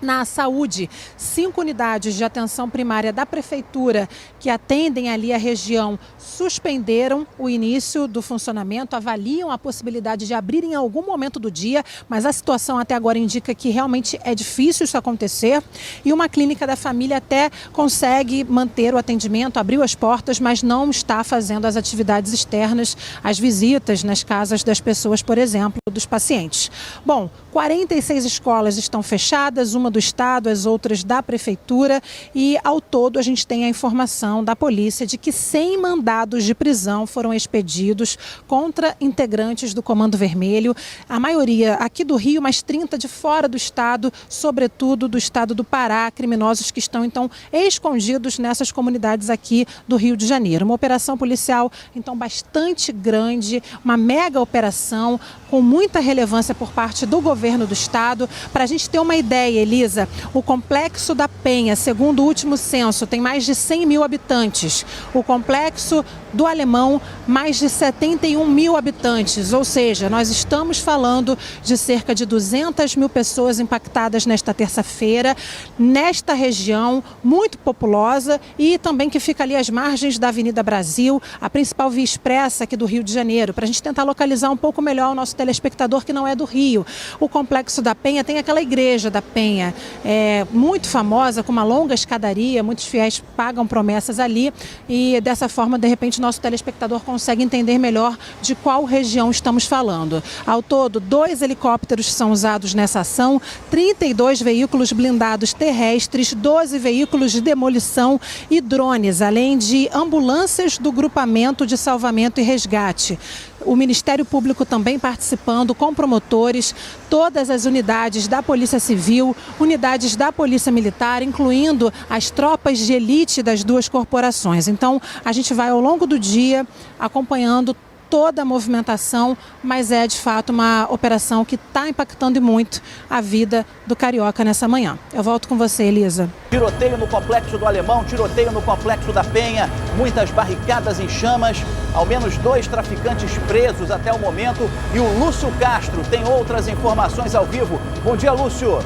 Na saúde, 5 unidades de atenção primária da Prefeitura que atendem ali a região suspenderam o início do funcionamento, avaliam a possibilidade de abrir em algum momento do dia, mas a situação até agora indica que realmente é difícil isso acontecer. E uma clínica da família até consegue manter o atendimento, abriu as portas, mas não está fazendo as atividades externas, as visitas nas casas das pessoas, por exemplo, dos pacientes. Bom, 46 escolas estão fechadas, uma do Estado, as outras da Prefeitura, e ao todo a gente tem a informação da polícia de que 100 mandados de prisão foram expedidos contra integrantes do Comando Vermelho, a maioria aqui do Rio, mas 30 de fora do Estado, sobretudo do Estado do Pará, criminosos que estão então escondidos nessas comunidades aqui do Rio de Janeiro. Uma operação policial então bastante grande, uma mega operação com muita relevância por parte do governo do Estado. Para a gente ter uma ideia, Elisa, o Complexo da Penha, segundo o último censo, tem mais de 100 mil habitantes. O Complexo do Alemão, mais de 71 mil habitantes. Ou seja, nós estamos falando de cerca de 200 mil pessoas impactadas nesta terça-feira, nesta região muito populosa e também que fica ali às margens da Avenida Brasil, a principal via expressa aqui do Rio de Janeiro, para a gente tentar localizar um pouco melhor o nosso telespectador que não é do Rio. O Complexo da Penha tem aquela igreja da Penha, muito famosa, com uma longa escadaria, muitos fiéis pagam promessas ali e dessa forma, de repente, nosso telespectador consegue entender melhor de qual região estamos falando. Ao todo, 2 helicópteros são usados nessa ação, 32 veículos blindados terrestres, 12 veículos de demolição e drones, além de ambulâncias do grupamento de salvamento e resgate. O Ministério Público também participando com promotores, todas as unidades da Polícia Civil, unidades da Polícia Militar, incluindo as tropas de elite das 2 corporações. Então, a gente vai ao longo do dia acompanhando toda a movimentação, mas é de fato uma operação que está impactando muito a vida do carioca nessa manhã. Eu volto com você, Elisa. Tiroteio no Complexo do Alemão, tiroteio no Complexo da Penha, muitas barricadas em chamas, ao menos 2 traficantes presos até o momento e o Lúcio Castro tem outras informações ao vivo. Bom dia, Lúcio.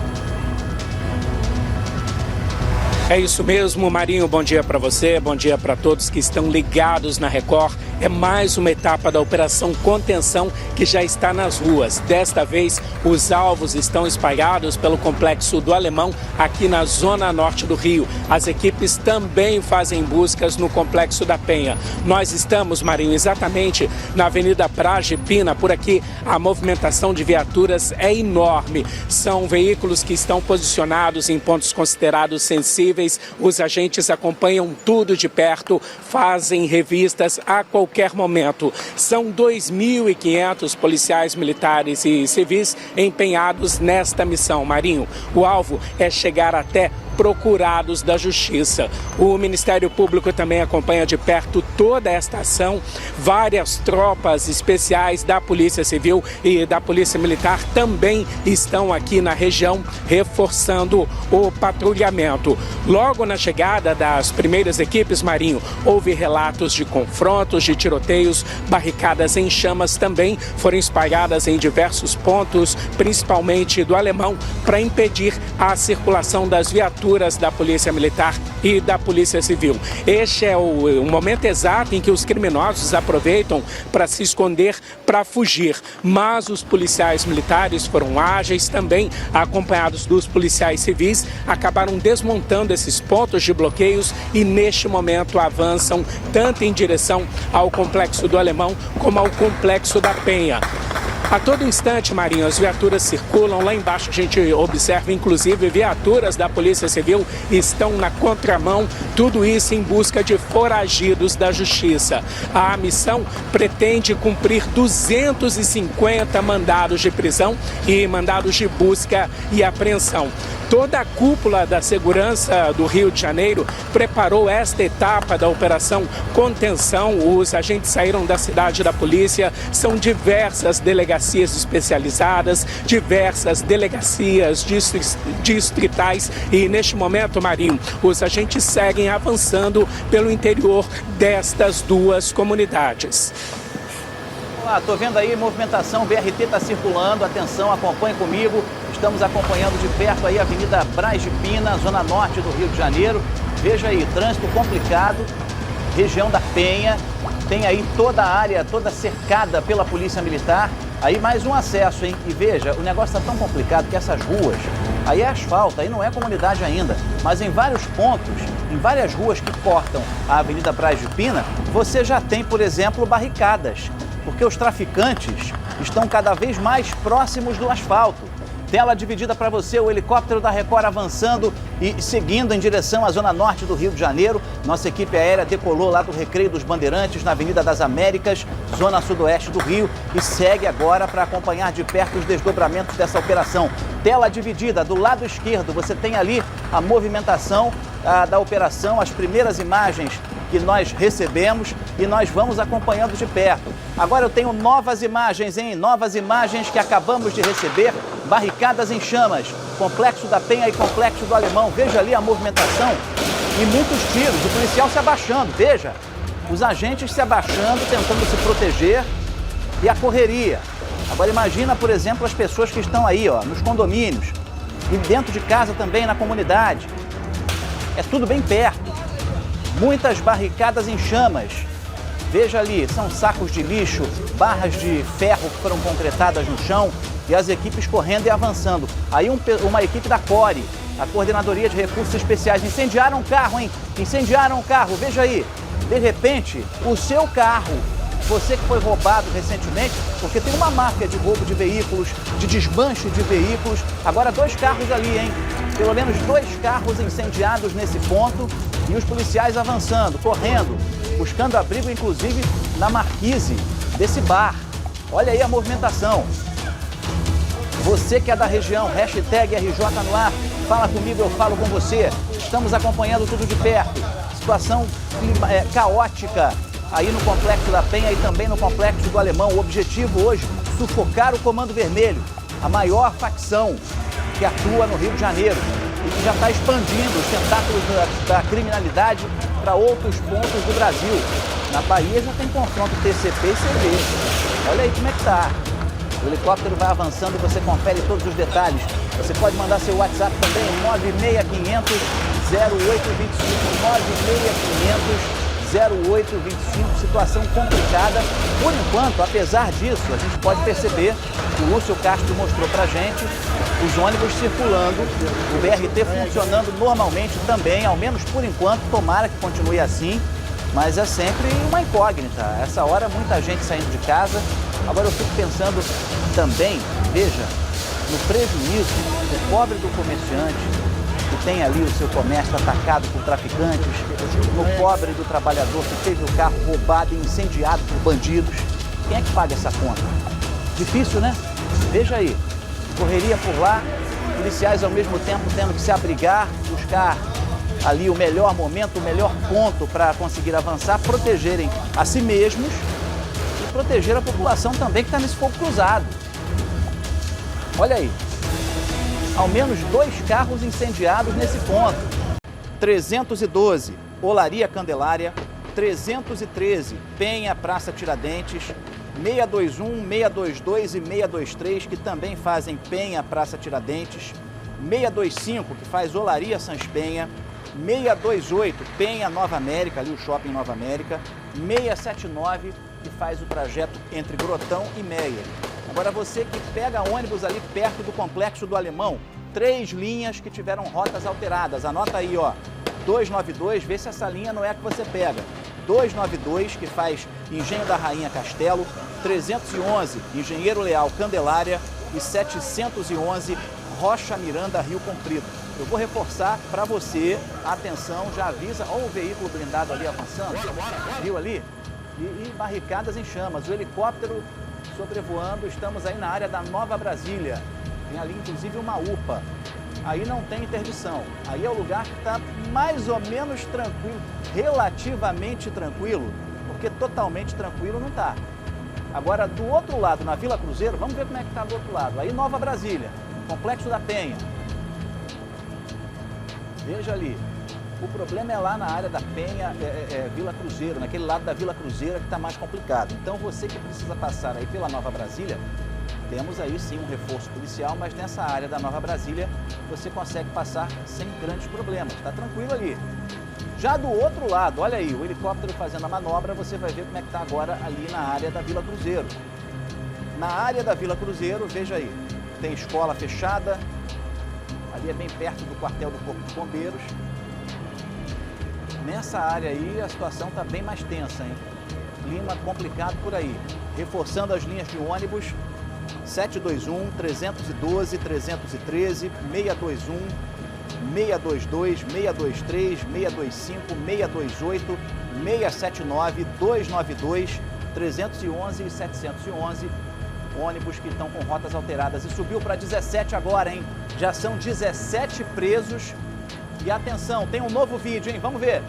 É isso mesmo, Marinho, bom dia para você, bom dia para todos que estão ligados na Record. É mais uma etapa da Operação Contenção que já está nas ruas. Desta vez, os alvos estão espalhados pelo Complexo do Alemão, aqui na zona norte do Rio. As equipes também fazem buscas no Complexo da Penha. Nós estamos, Marinho, exatamente na Avenida Praje Pina. Por aqui, a movimentação de viaturas é enorme. São veículos que estão posicionados em pontos considerados sensíveis. Os agentes acompanham tudo de perto, fazem revistas a qualquer momento. São 2.500 policiais militares e civis empenhados nesta missão, Marinho. O alvo é chegar até procurados da Justiça. O Ministério Público também acompanha de perto toda esta ação. Várias tropas especiais da Polícia Civil e da Polícia Militar também estão aqui na região, reforçando o patrulhamento. Logo na chegada das primeiras equipes, Marinho, houve relatos de confrontos, de tiroteios, barricadas em chamas também foram espalhadas em diversos pontos, principalmente do Alemão, para impedir a circulação das viaturas da Polícia Militar e da Polícia Civil. Este é o momento exato em que os criminosos aproveitam para se esconder, para fugir. Mas os policiais militares foram ágeis também, acompanhados dos policiais civis, acabaram desmontando esses pontos de bloqueios e neste momento avançam tanto em direção ao Complexo do Alemão como ao Complexo da Penha. A todo instante, Marinho, as viaturas circulam. Lá embaixo a gente observa, inclusive, viaturas da Polícia Civil estão na contramão. Tudo isso em busca de foragidos da Justiça. A missão pretende cumprir 250 mandados de prisão e mandados de busca e apreensão. Toda a cúpula da segurança do Rio de Janeiro preparou esta etapa da Operação Contenção. Os agentes saíram da cidade da polícia, são diversas delegacias especializadas, diversas delegacias distritais e neste momento, Marinho, os agentes seguem avançando pelo interior destas duas comunidades. Estou vendo aí movimentação, o BRT está circulando, atenção, acompanhe comigo. Estamos acompanhando de perto aí a Avenida Braz de Pina, zona norte do Rio de Janeiro. Veja aí, trânsito complicado, região da Penha, tem aí toda a área toda cercada pela Polícia Militar. Aí mais um acesso, hein? E veja, o negócio está tão complicado que essas ruas, aí é asfalto, aí não é comunidade ainda, mas em vários pontos, em várias ruas que cortam a Avenida Braz de Pina, você já tem, por exemplo, barricadas, porque os traficantes estão cada vez mais próximos do asfalto. Tela dividida para você, o helicóptero da Record avançando e seguindo em direção à zona norte do Rio de Janeiro. Nossa equipe aérea decolou lá do Recreio dos Bandeirantes, na Avenida das Américas, zona sudoeste do Rio, e segue agora para acompanhar de perto os desdobramentos dessa operação. Tela dividida, do lado esquerdo você tem ali a movimentação da operação, as primeiras imagens que nós recebemos e nós vamos acompanhando de perto. Agora eu tenho novas imagens, hein? Novas imagens que acabamos de receber. Barricadas em chamas, Complexo da Penha e Complexo do Alemão. Veja ali a movimentação e muitos tiros. O policial se abaixando, veja. Os agentes se abaixando, tentando se proteger e a correria. Agora imagina, por exemplo, as pessoas que estão aí, ó, nos condomínios e dentro de casa também, na comunidade. É tudo bem perto. Muitas barricadas em chamas. Veja ali, são sacos de lixo, barras de ferro que foram concretadas no chão e as equipes correndo e avançando. Aí uma equipe da CORE, a Coordenadoria de Recursos Especiais, incendiaram um carro, hein? Incendiaram um carro, veja aí. De repente, o seu carro, você que foi roubado recentemente, porque tem uma máfia de roubo de veículos, de desmanche de veículos. Agora 2 carros ali, hein? Pelo menos 2 carros incendiados nesse ponto e os policiais avançando, correndo, buscando abrigo, inclusive, na marquise desse bar. Olha aí a movimentação. Você que é da região, hashtag RJ no ar, fala comigo, eu falo com você. Estamos acompanhando tudo de perto. Situação caótica aí no Complexo da Penha e também no Complexo do Alemão. O objetivo hoje, sufocar o Comando Vermelho, a maior facção que atua no Rio de Janeiro e que já está expandindo os tentáculos da criminalidade para outros pontos do Brasil. Na Bahia já tem confronto TCP e CV. Olha aí como é que tá. O helicóptero vai avançando e você confere todos os detalhes. Você pode mandar seu WhatsApp também, 96500 0825, 96500 0825, situação complicada. Por enquanto, apesar disso, a gente pode perceber, o Lúcio Castro mostrou pra gente, os ônibus circulando, o BRT funcionando normalmente também, ao menos por enquanto, tomara que continue assim, mas é sempre uma incógnita. Essa hora, muita gente saindo de casa. Agora eu fico pensando também, veja, no prejuízo do pobre do comerciante, que tem ali o seu comércio atacado por traficantes, no pobre do trabalhador que teve o carro roubado e incendiado por bandidos. Quem é que paga essa conta? Difícil, né? Veja aí, correria por lá, policiais ao mesmo tempo tendo que se abrigar, buscar ali o melhor momento, o melhor ponto para conseguir avançar, protegerem a si mesmos e proteger a população também que está nesse fogo cruzado. Olha aí. Ao menos 2 carros incendiados nesse ponto. 312, Olaria Candelária. 313, Penha, Praça Tiradentes. 621, 622 e 623, que também fazem Penha, Praça Tiradentes. 625, que faz Olaria Sans Penha. 628, Penha, Nova América, ali o Shopping Nova América. 679, que faz o trajeto entre Grotão e Meia. Agora você que pega ônibus ali perto do Complexo do Alemão, 3 linhas que tiveram rotas alteradas. Anota aí, ó, 292, vê se essa linha não é a que você pega. 292, que faz Engenho da Rainha Castelo, 311, Engenheiro Leal Candelária e 711, Rocha Miranda Rio Comprido. Eu vou reforçar para você, atenção, já avisa, olha o veículo blindado ali avançando, viu ali? E barricadas em chamas, o helicóptero sobrevoando, estamos aí na área da Nova Brasília, tem ali inclusive uma UPA, aí não tem interdição, aí é o lugar que está mais ou menos tranquilo, relativamente tranquilo, porque totalmente tranquilo não está. Agora, do outro lado, na Vila Cruzeiro, vamos ver como é que está do outro lado, aí Nova Brasília, Complexo da Penha. Veja ali, o problema é lá na área da Penha, Vila Cruzeiro, naquele lado da Vila Cruzeiro que está mais complicado. Então você que precisa passar aí pela Nova Brasília, temos aí sim um reforço policial, mas nessa área da Nova Brasília você consegue passar sem grandes problemas, está tranquilo ali. Já do outro lado, olha aí, o helicóptero fazendo a manobra, você vai ver como é que está agora ali na área da Vila Cruzeiro. Na área da Vila Cruzeiro, veja aí, tem escola fechada, ali é bem perto do quartel do Corpo de Bombeiros. Nessa área aí a situação está bem mais tensa, hein? Clima complicado por aí. Reforçando as linhas de ônibus, 721, 312, 313, 621, 622, 623, 625, 628, 679, 292, 311 e 711. Ônibus que estão com rotas alteradas. E subiu para 17 agora, hein? Já são 17 presos. E atenção, tem um novo vídeo, hein? Vamos ver.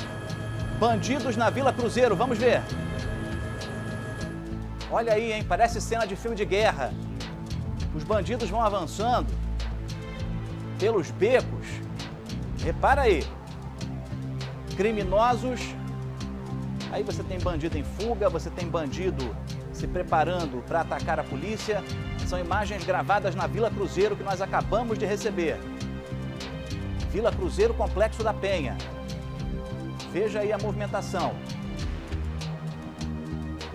Bandidos na Vila Cruzeiro, vamos ver. Olha aí, hein? Parece cena de filme de guerra. Os bandidos vão avançando pelos becos. Repara aí. Criminosos. Aí você tem bandido em fuga, você tem bandido se preparando para atacar a polícia. São imagens gravadas na Vila Cruzeiro que nós acabamos de receber. Vila Cruzeiro, Complexo da Penha. Veja aí a movimentação.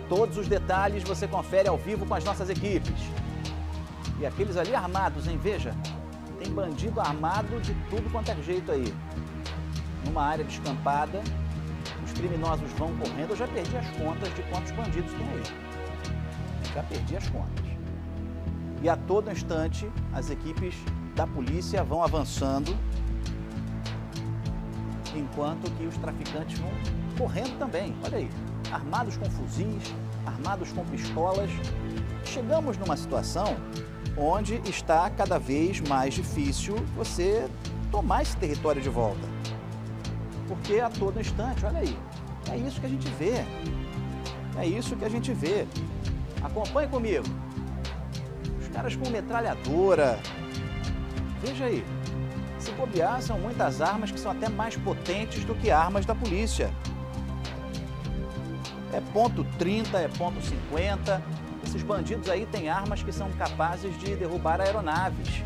Todos os detalhes você confere ao vivo com as nossas equipes. E aqueles ali armados, hein? Veja, tem bandido armado de tudo quanto é jeito aí. Numa área descampada, os criminosos vão correndo. Eu já perdi as contas de quantos bandidos tem aí. Já perdi as contas. E a todo instante, as equipes da polícia vão avançando, enquanto que os traficantes vão correndo também. Olha aí, armados com fuzis, armados com pistolas. Chegamos numa situação onde está cada vez mais difícil você tomar esse território de volta. Porque a todo instante, olha aí, é isso que a gente vê. É isso que a gente vê. Acompanhe comigo. Os caras com metralhadora. Veja aí. Se bobear, são muitas armas que são até mais potentes do que armas da polícia. É .30, é .50. Esses bandidos aí têm armas que são capazes de derrubar aeronaves.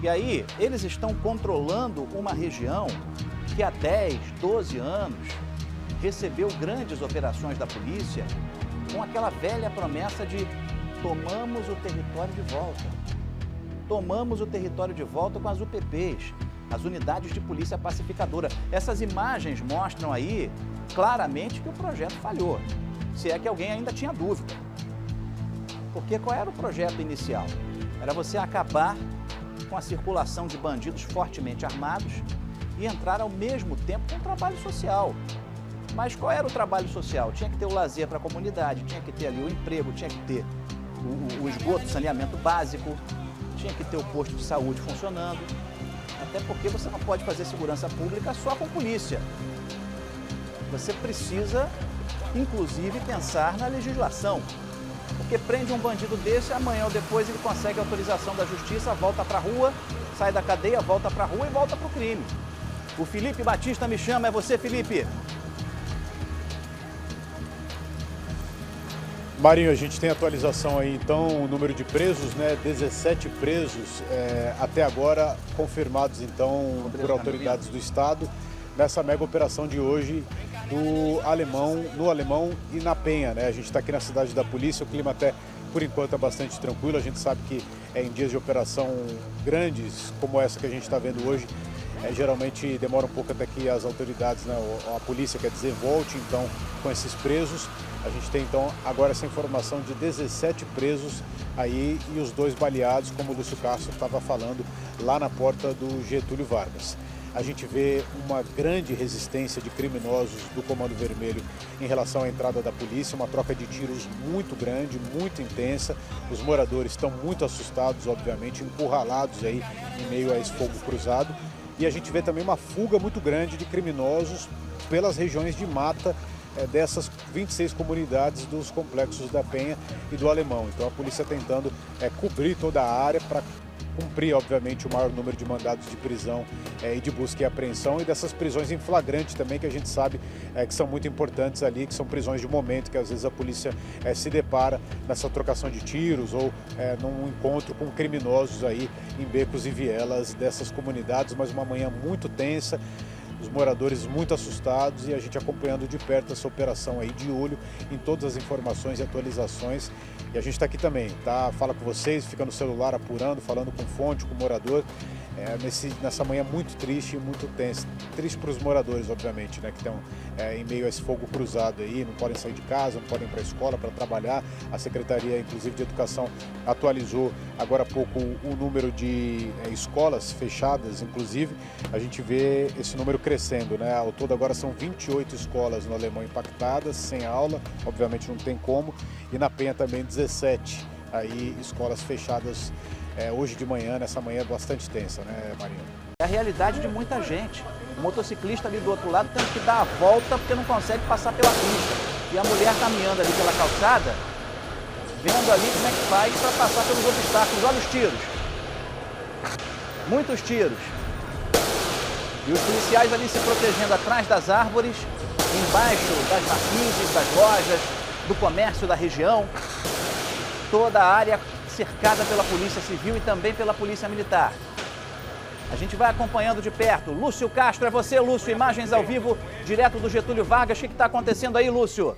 E aí, eles estão controlando uma região que há 10, 12 anos recebeu grandes operações da polícia com aquela velha promessa de tomamos o território de volta. Tomamos o território de volta com as UPPs, as unidades de polícia pacificadora. Essas imagens mostram aí claramente que o projeto falhou, se é que alguém ainda tinha dúvida. Porque qual era o projeto inicial? Era você acabar com a circulação de bandidos fortemente armados e entrar ao mesmo tempo com o trabalho social. Mas qual era o trabalho social? Tinha que ter o lazer para a comunidade, tinha que ter ali o emprego, tinha que ter o esgoto, o saneamento básico, tinha que ter o posto de saúde funcionando. Até porque você não pode fazer segurança pública só com polícia. Você precisa, inclusive, pensar na legislação. Porque prende um bandido desse, amanhã ou depois ele consegue autorização da justiça, volta para a rua, sai da cadeia, volta para a rua e volta para o crime. O Felipe Batista me chama, é você, Felipe? Marinho, a gente tem atualização aí, então, o número de presos, né? 17 presos até agora confirmados, então, por autoridades do Estado, nessa mega operação de hoje no Alemão e na Penha, né? A gente está aqui na cidade da polícia, o clima até, por enquanto, é bastante tranquilo. A gente sabe que em dias de operação grandes, como essa que a gente está vendo hoje, geralmente demora um pouco até que as autoridades, né, a polícia, quer dizer, volte então com esses presos. A gente tem então agora essa informação de 17 presos aí e os 2 baleados, como o Lúcio Castro estava falando, lá na porta do Getúlio Vargas. A gente vê uma grande resistência de criminosos do Comando Vermelho em relação à entrada da polícia, uma troca de tiros muito grande, muito intensa. Os moradores estão muito assustados, obviamente, encurralados aí em meio a esse fogo cruzado. E a gente vê também uma fuga muito grande de criminosos pelas regiões de mata dessas 26 comunidades dos complexos da Penha e do Alemão. Então a polícia tentando cobrir toda a área para cumprir, obviamente, o maior número de mandados de prisão e de busca e apreensão, e dessas prisões em flagrante também, que a gente sabe que são muito importantes ali, que são prisões de momento, que às vezes a polícia se depara nessa trocação de tiros ou num encontro com criminosos aí em becos e vielas dessas comunidades, mas uma manhã muito tensa. Os moradores muito assustados e a gente acompanhando de perto essa operação aí, de olho em todas as informações e atualizações. E a gente está aqui também, tá? Fala com vocês, fica no celular apurando, falando com fonte, com o morador. Nessa manhã muito triste e muito tensa. Triste para os moradores, obviamente, né, que estão em meio a esse fogo cruzado aí, não podem sair de casa, não podem ir para a escola para trabalhar. A Secretaria, inclusive, de Educação atualizou agora há pouco o número de escolas fechadas, inclusive. A gente vê esse número crescendo, né? Ao todo agora são 28 escolas no Alemão impactadas, sem aula, obviamente não tem como. E na Penha também 17 aí escolas fechadas hoje de manhã, nessa manhã bastante tensa, né, Marinho? É a realidade de muita gente. O motociclista ali do outro lado tem que dar a volta porque não consegue passar pela pista. E a mulher caminhando ali pela calçada, vendo ali como é que faz para passar pelos obstáculos. Olha os tiros. Muitos tiros. E os policiais ali se protegendo atrás das árvores, embaixo das marquises, das lojas, do comércio da região. Toda a área cercada pela Polícia Civil e também pela Polícia Militar. A gente vai acompanhando de perto. Lúcio Castro, é você, Lúcio. Imagens ao vivo, direto do Getúlio Vargas. O que está acontecendo aí, Lúcio?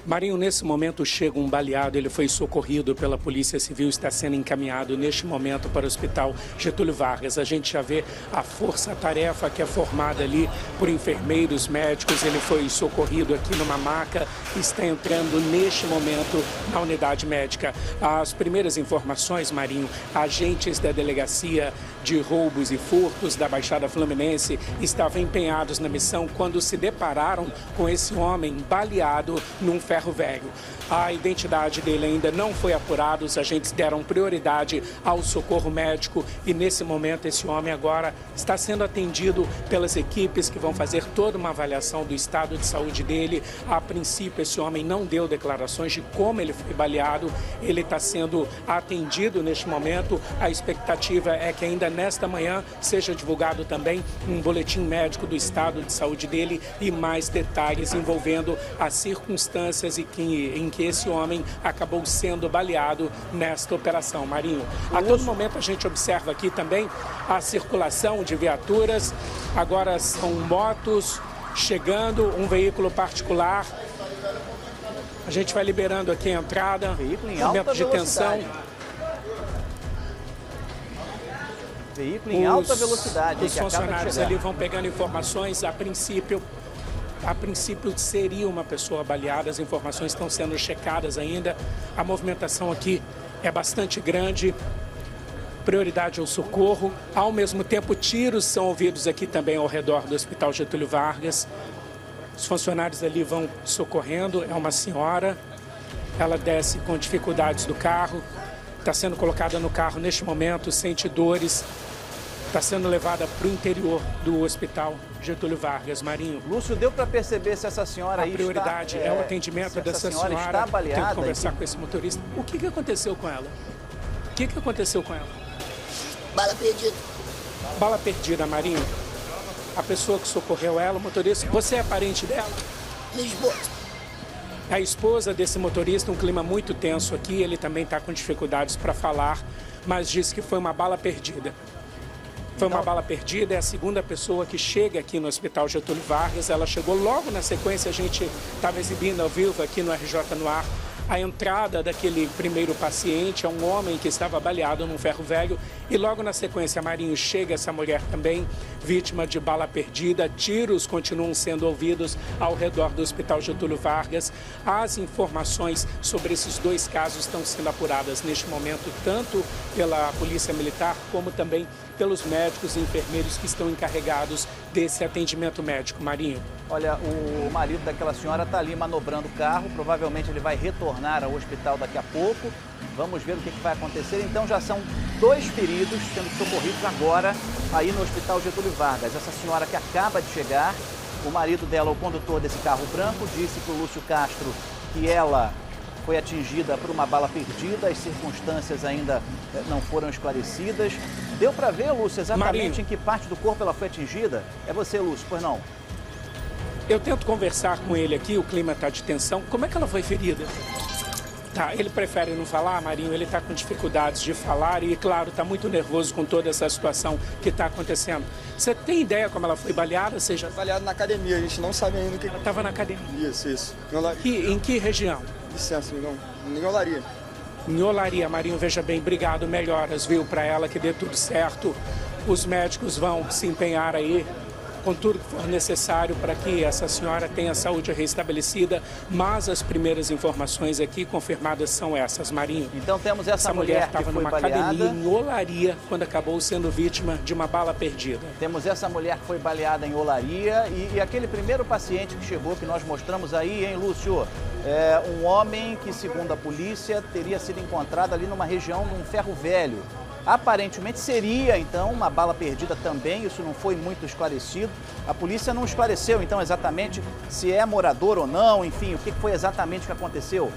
Marinho, nesse momento chega um baleado, ele foi socorrido pela Polícia Civil, está sendo encaminhado neste momento para o Hospital Getúlio Vargas. A gente já vê a força-tarefa que é formada ali por enfermeiros, médicos. Ele foi socorrido aqui numa maca e está entrando neste momento na unidade médica. As primeiras informações, Marinho, agentes da Delegacia de Roubos e Furtos da Baixada Fluminense estavam empenhados na missão quando se depararam com esse homem baleado num ferro velho. A identidade dele ainda não foi apurada, os agentes deram prioridade ao socorro médico e nesse momento esse homem agora está sendo atendido pelas equipes que vão fazer toda uma avaliação do estado de saúde dele. A princípio esse homem não deu declarações de como ele foi baleado, ele está sendo atendido neste momento. A expectativa é que ainda nesta manhã seja divulgado também um boletim médico do estado de saúde dele e mais detalhes envolvendo as circunstâncias em que esse homem acabou sendo baleado nesta operação, Marinho. A todo momento a gente observa aqui também a circulação de viaturas, agora são motos chegando, um veículo particular. A gente vai liberando aqui a entrada, momento de tensão. Veículo em alta velocidade. Os funcionários ali vão pegando informações. A princípio seria uma pessoa baleada, as informações estão sendo checadas ainda. A movimentação aqui é bastante grande, prioridade ao socorro. Ao mesmo tempo, tiros são ouvidos aqui também ao redor do Hospital Getúlio Vargas. Os funcionários ali vão socorrendo, é uma senhora, ela desce com dificuldades do carro, está sendo colocada no carro neste momento, sente dores. Está sendo levada para o interior do Hospital Getúlio Vargas, Marinho. Lúcio, deu para perceber se essa senhora aí está... A prioridade é o atendimento dessa senhora. Está baleada, tem que conversar com esse motorista. O que aconteceu com ela? O que aconteceu com ela? Bala perdida. Bala perdida, Marinho. A pessoa que socorreu ela, o motorista, você é parente dela? Minha esposa. A esposa desse motorista, um clima muito tenso aqui, ele também está com dificuldades para falar, mas disse que foi uma bala perdida. Foi uma bala perdida, é a segunda pessoa que chega aqui no Hospital Getúlio Vargas. Ela chegou logo na sequência, a gente estava exibindo ao vivo aqui no RJ no Ar. A entrada daquele primeiro paciente é um homem que estava baleado num ferro velho e logo na sequência, Marinho, chega essa mulher também, vítima de bala perdida. Tiros continuam sendo ouvidos ao redor do Hospital Getúlio Vargas. As informações sobre esses dois casos estão sendo apuradas neste momento, tanto pela Polícia Militar como também pelos médicos e enfermeiros que estão encarregados desse atendimento médico. Marinho. Olha, o marido daquela senhora está ali manobrando o carro, provavelmente ele vai retornar ao hospital daqui a pouco. Vamos ver o que vai acontecer. Então já são 2 feridos sendo socorridos agora aí no Hospital Getúlio Vargas. Essa senhora que acaba de chegar, o marido dela, o condutor desse carro branco, disse para o Lúcio Castro que ela foi atingida por uma bala perdida, as circunstâncias ainda não foram esclarecidas. Deu para ver, Lúcio, exatamente Marinho, em que parte do corpo ela foi atingida? É você, Lúcio, pois não? Eu tento conversar com ele aqui, o clima está de tensão. Como é que ela foi ferida? Tá, ele prefere não falar, Marinho, ele está com dificuldades de falar e, claro, está muito nervoso com toda essa situação que está acontecendo. Você tem ideia como ela foi baleada? Seja... Baleada na academia, a gente não sabe ainda o que... Ela estava na academia? Isso. Em que região? Licença, em Olaria. Em Olaria, Marinho, veja bem, obrigado, melhoras, viu, para ela, que dê tudo certo. Os médicos vão se empenhar aí com tudo que for necessário para que essa senhora tenha a saúde restabelecida, mas as primeiras informações aqui confirmadas são essas, Marinho. Então temos essa mulher que estava numa academia em Olaria quando acabou sendo vítima de uma bala perdida. Temos essa mulher que foi baleada em Olaria e aquele primeiro paciente que chegou, que nós mostramos aí, hein, Lúcio? É um homem que, segundo a polícia, teria sido encontrado ali numa região de um ferro velho. Aparentemente seria, então, uma bala perdida também, isso não foi muito esclarecido. A polícia não esclareceu, então, exatamente se é morador ou não, enfim, o que foi exatamente que aconteceu.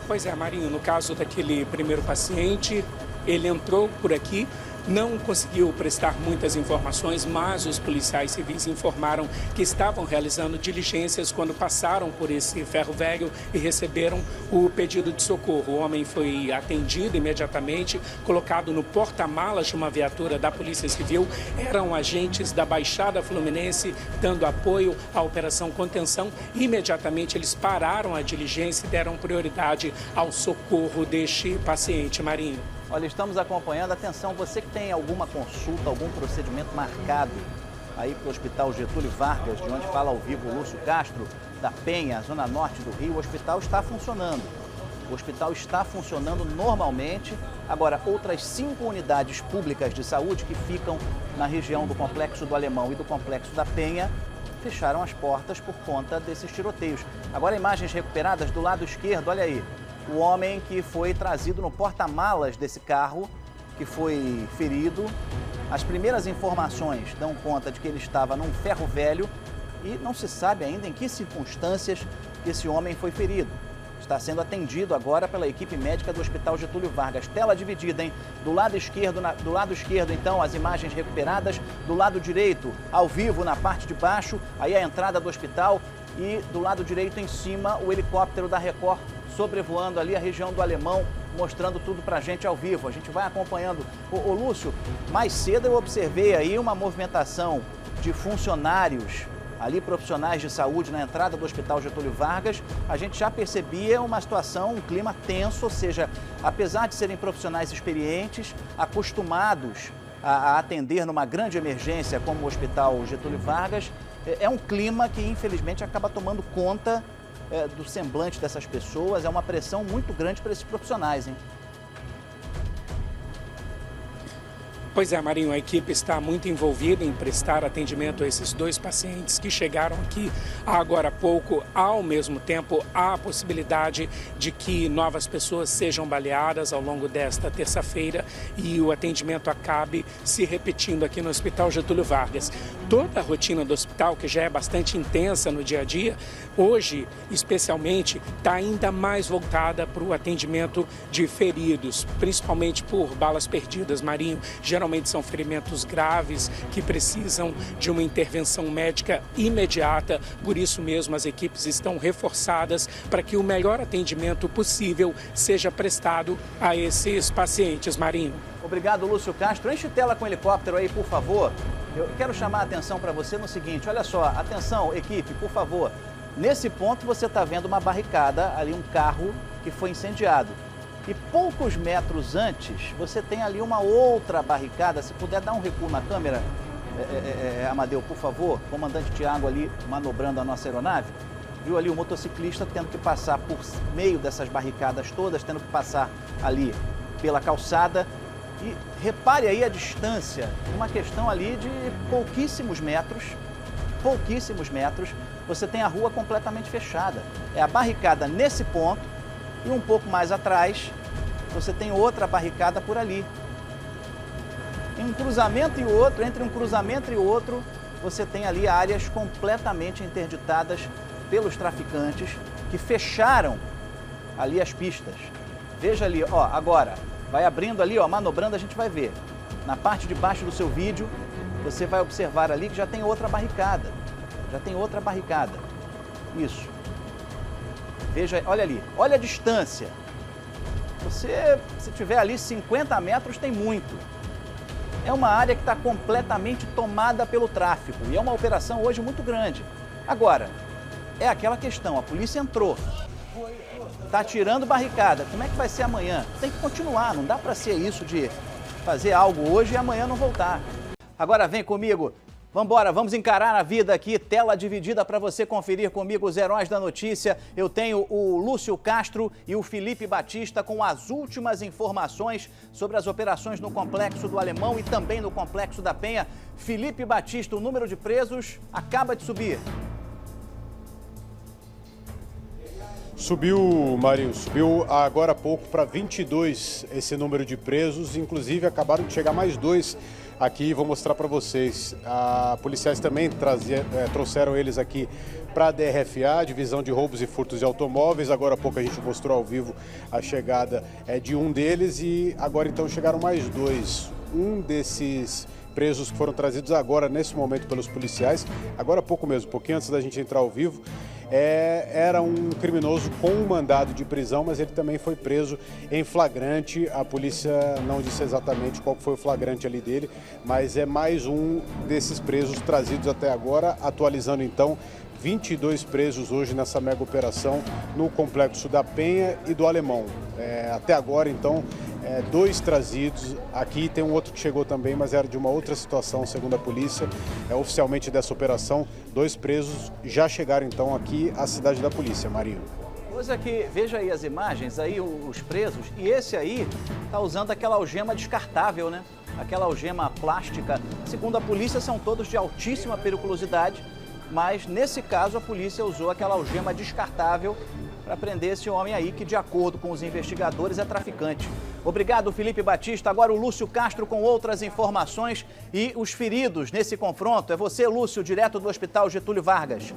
Pois é, Marinho, no caso daquele primeiro paciente, ele entrou por aqui, não conseguiu prestar muitas informações, mas os policiais civis informaram que estavam realizando diligências quando passaram por esse ferro velho e receberam o pedido de socorro. O homem foi atendido imediatamente, colocado no porta-malas de uma viatura da Polícia Civil. Eram agentes da Baixada Fluminense dando apoio à Operação Contenção. Imediatamente eles pararam a diligência e deram prioridade ao socorro deste paciente, Marinho. Olha, estamos acompanhando. Atenção, você que tem alguma consulta, algum procedimento marcado aí para o Hospital Getúlio Vargas, de onde fala ao vivo o Lúcio Castro, da Penha, zona norte do Rio, o hospital está funcionando. O hospital está funcionando normalmente. Agora, outras 5 unidades públicas de saúde que ficam na região do Complexo do Alemão e do Complexo da Penha fecharam as portas por conta desses tiroteios. Agora, imagens recuperadas do lado esquerdo, olha aí. O homem que foi trazido no porta-malas desse carro, que foi ferido. As primeiras informações dão conta de que ele estava num ferro velho e não se sabe ainda em que circunstâncias que esse homem foi ferido. Está sendo atendido agora pela equipe médica do Hospital Getúlio Vargas. Tela dividida, hein? Do lado esquerdo, então, as imagens recuperadas. Do lado direito, ao vivo, na parte de baixo, aí a entrada do hospital. E do lado direito, em cima, o helicóptero da Record sobrevoando ali a região do Alemão, mostrando tudo pra gente ao vivo. A gente vai acompanhando. Ô Lúcio, mais cedo eu observei aí uma movimentação de funcionários ali, profissionais de saúde na entrada do Hospital Getúlio Vargas. A gente já percebia uma situação, um clima tenso, ou seja, apesar de serem profissionais experientes, acostumados a atender numa grande emergência como o Hospital Getúlio Vargas, é um clima que infelizmente acaba tomando conta do semblante dessas pessoas. É uma pressão muito grande para esses profissionais, hein? Pois é, Marinho, a equipe está muito envolvida em prestar atendimento a esses 2 pacientes que chegaram aqui agora há pouco. Ao mesmo tempo, há a possibilidade de que novas pessoas sejam baleadas ao longo desta terça-feira e o atendimento acabe se repetindo aqui no Hospital Getúlio Vargas. Toda a rotina do hospital, que já é bastante intensa no dia a dia, hoje, especialmente, está ainda mais voltada para o atendimento de feridos, principalmente por balas perdidas, Marinho. Geralmente Geralmente são ferimentos graves que precisam de uma intervenção médica imediata. Por isso mesmo, as equipes estão reforçadas para que o melhor atendimento possível seja prestado a esses pacientes, Marinho. Obrigado, Lúcio Castro. Enche tela com o helicóptero aí, por favor. Eu quero chamar a atenção para você no seguinte, olha só, atenção, equipe, por favor. Nesse ponto você está vendo uma barricada, ali um carro que foi incendiado. E poucos metros antes, você tem ali uma outra barricada. Se puder dar um recuo na câmera, Amadeu, por favor. Comandante Tiago ali manobrando a nossa aeronave. Viu ali o motociclista tendo que passar por meio dessas barricadas todas, tendo que passar ali pela calçada. E repare aí a distância, uma questão ali de pouquíssimos metros, você tem a rua completamente fechada. É a barricada nesse ponto e um pouco mais atrás, você tem outra barricada por ali. Em um cruzamento e outro, entre um cruzamento e outro, você tem ali áreas completamente interditadas pelos traficantes que fecharam ali as pistas. Veja ali, ó, agora... Vai abrindo ali, ó, manobrando, a gente vai ver. Na parte de baixo do seu vídeo, você vai observar ali que já tem outra barricada. Isso. Veja, olha ali, olha a distância. Você, se tiver ali 50 metros, tem muito. É uma área que está completamente tomada pelo tráfico e é uma operação hoje muito grande. Agora, é aquela questão, a polícia entrou. Está tirando barricada. Como é que vai ser amanhã? Tem que continuar, não dá para ser isso de fazer algo hoje e amanhã não voltar. Agora vem comigo, vamos encarar a vida aqui, tela dividida para você conferir comigo os heróis da notícia. Eu tenho o Lúcio Castro e o Felipe Batista com as últimas informações sobre as operações no Complexo do Alemão e também no Complexo da Penha. Felipe Batista, o número de presos acaba de subir. Subiu, Marinho, subiu agora há pouco para 22 esse número de presos, inclusive acabaram de chegar mais 2 aqui, vou mostrar para vocês. Policiais também trouxeram eles aqui para a DRFA, Divisão de Roubos e Furtos de Automóveis. Agora há pouco a gente mostrou ao vivo a chegada de um deles e agora então chegaram mais 2. Um desses presos que foram trazidos agora, nesse momento, pelos policiais, agora há pouco mesmo, um pouquinho antes da gente entrar ao vivo, era um criminoso com um mandado de prisão, mas ele também foi preso em flagrante. A polícia não disse exatamente qual foi o flagrante ali dele, mas é mais um desses presos trazidos até agora, atualizando então 22 presos hoje nessa mega operação no Complexo da Penha e do Alemão. Até agora, então, 2 trazidos. Aqui tem um outro que chegou também, mas era de uma outra situação, segundo a polícia. Oficialmente dessa operação, 2 presos já chegaram então aqui à cidade da polícia, Marinho. Coisa que, veja aí as imagens, aí os presos, e esse aí tá usando aquela algema descartável, né? Aquela algema plástica. Segundo a polícia, são todos de altíssima periculosidade, mas nesse caso a polícia usou aquela algema descartável para prender esse homem aí que, de acordo com os investigadores, é traficante. Obrigado, Felipe Batista. Agora o Lúcio Castro com outras informações e os feridos nesse confronto. É você, Lúcio, direto do Hospital Getúlio Vargas.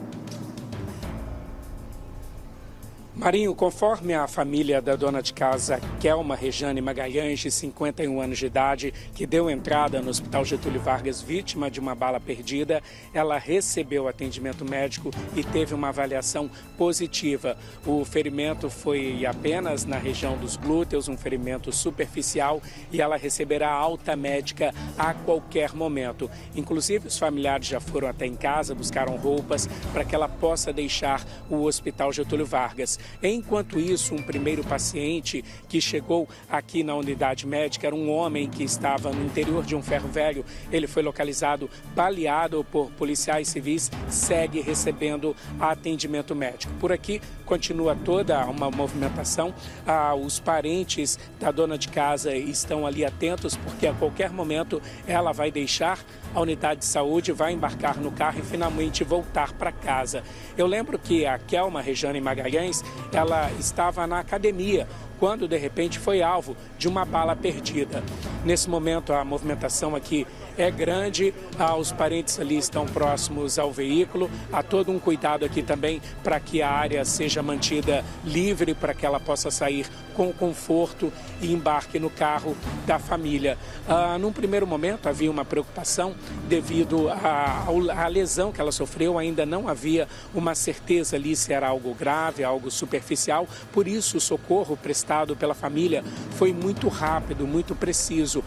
Marinho, conforme a família da dona de casa Kelma Rejane Magalhães, de 51 anos de idade, que deu entrada no Hospital Getúlio Vargas vítima de uma bala perdida, ela recebeu atendimento médico e teve uma avaliação positiva. O ferimento foi apenas na região dos glúteos, um ferimento superficial, e ela receberá alta médica a qualquer momento. Inclusive, os familiares já foram até em casa, buscaram roupas para que ela possa deixar o Hospital Getúlio Vargas. Enquanto isso, um primeiro paciente que chegou aqui na unidade médica era um homem que estava no interior de um ferro velho. Ele foi localizado baleado por policiais civis, segue recebendo atendimento médico. Por aqui continua toda uma movimentação. Os parentes da dona de casa estão ali atentos, porque a qualquer momento ela vai deixar a unidade de saúde, vai embarcar no carro e finalmente voltar para casa. Eu lembro que a Kelma Rejane Magalhães ela estava na academia, quando de repente foi alvo de uma bala perdida. Nesse momento a movimentação aqui é grande, os parentes ali estão próximos ao veículo, há todo um cuidado aqui também para que a área seja mantida livre, para que ela possa sair com conforto e embarque no carro da família. Num primeiro momento havia uma preocupação devido à lesão que ela sofreu, ainda não havia uma certeza ali se era algo grave, algo superficial, por isso o socorro prestado pela família foi muito rápido, muito preciso.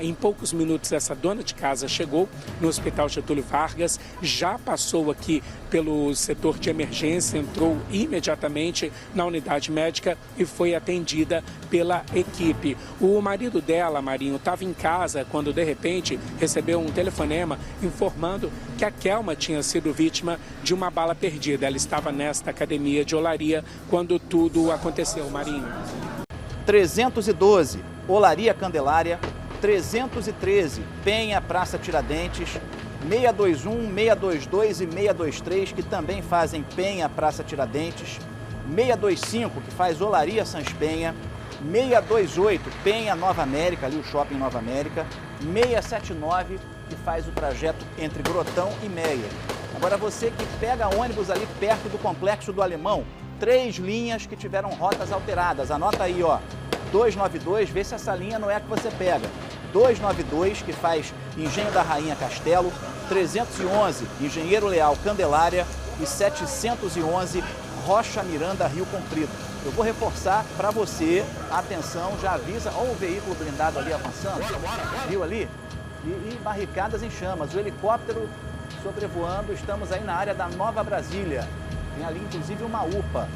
Em poucos minutos essa dona de casa chegou no Hospital Getúlio Vargas, já passou aqui pelo setor de emergência, entrou imediatamente na unidade médica e foi atendida pela equipe. O marido dela, Marinho, estava em casa quando de repente recebeu um telefonema informando que a Kelma tinha sido vítima de uma bala perdida. Ela estava nesta academia de Olaria quando tudo aconteceu, Marinho. 312, Olaria Candelária. 313, Penha, Praça Tiradentes, 621, 622 e 623, que também fazem Penha, Praça Tiradentes, 625, que faz Olaria Sans Penha, 628, Penha, Nova América, ali o Shopping Nova América, 679, que faz o trajeto entre Grotão e Meia. Agora você que pega ônibus ali perto do Complexo do Alemão, 3 linhas que tiveram rotas alteradas, anota aí, ó. 292, vê se essa linha não é a que você pega. 292, que faz Engenho da Rainha Castelo, 311, Engenheiro Leal Candelária e 711, Rocha Miranda Rio Comprido. Eu vou reforçar para você, atenção, já avisa, olha o veículo blindado ali avançando, viu ali? E barricadas em chamas, o helicóptero sobrevoando, estamos aí na área da Nova Brasília, tem ali inclusive uma UPA.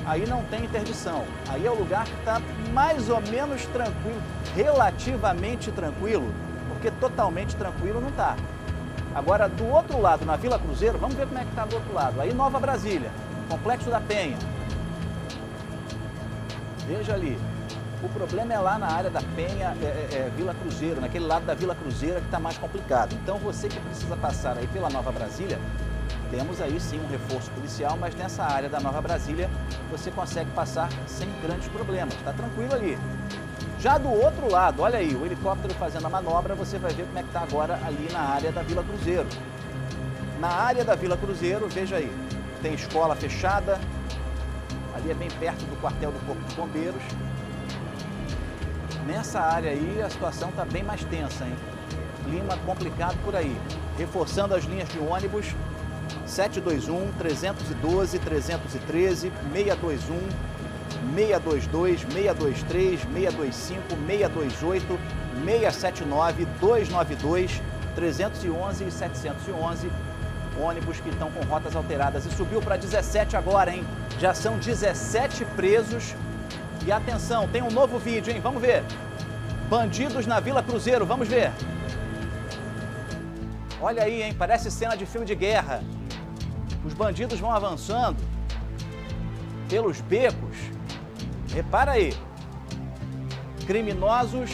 Aí não tem interdição, aí é o lugar que está mais ou menos tranquilo, relativamente tranquilo, porque totalmente tranquilo não está. Agora, do outro lado, na Vila Cruzeiro, vamos ver como é que está do outro lado. Aí Nova Brasília, Complexo da Penha. Veja ali, o problema é lá na área da Penha, Vila Cruzeiro, naquele lado da Vila Cruzeiro que está mais complicado. Então, você que precisa passar aí pela Nova Brasília, temos aí sim um reforço policial, mas nessa área da Nova Brasília você consegue passar sem grandes problemas, está tranquilo ali. Já do outro lado, olha aí, o helicóptero fazendo a manobra, você vai ver como é que está agora ali na área da Vila Cruzeiro. Na área da Vila Cruzeiro, veja aí, tem escola fechada, ali é bem perto do quartel do Corpo de Bombeiros. Nessa área aí a situação está bem mais tensa, hein? Clima complicado por aí. Reforçando as linhas de ônibus, 721, 312, 313, 621, 622, 623, 625, 628, 679, 292, 311 e 711, ônibus que estão com rotas alteradas. E subiu para 17 agora, hein? Já são 17 presos. E atenção, tem um novo vídeo, hein? Vamos ver. Bandidos na Vila Cruzeiro, vamos ver. Olha aí, hein? Parece cena de filme de guerra. Os bandidos vão avançando pelos becos. Repara aí. Criminosos.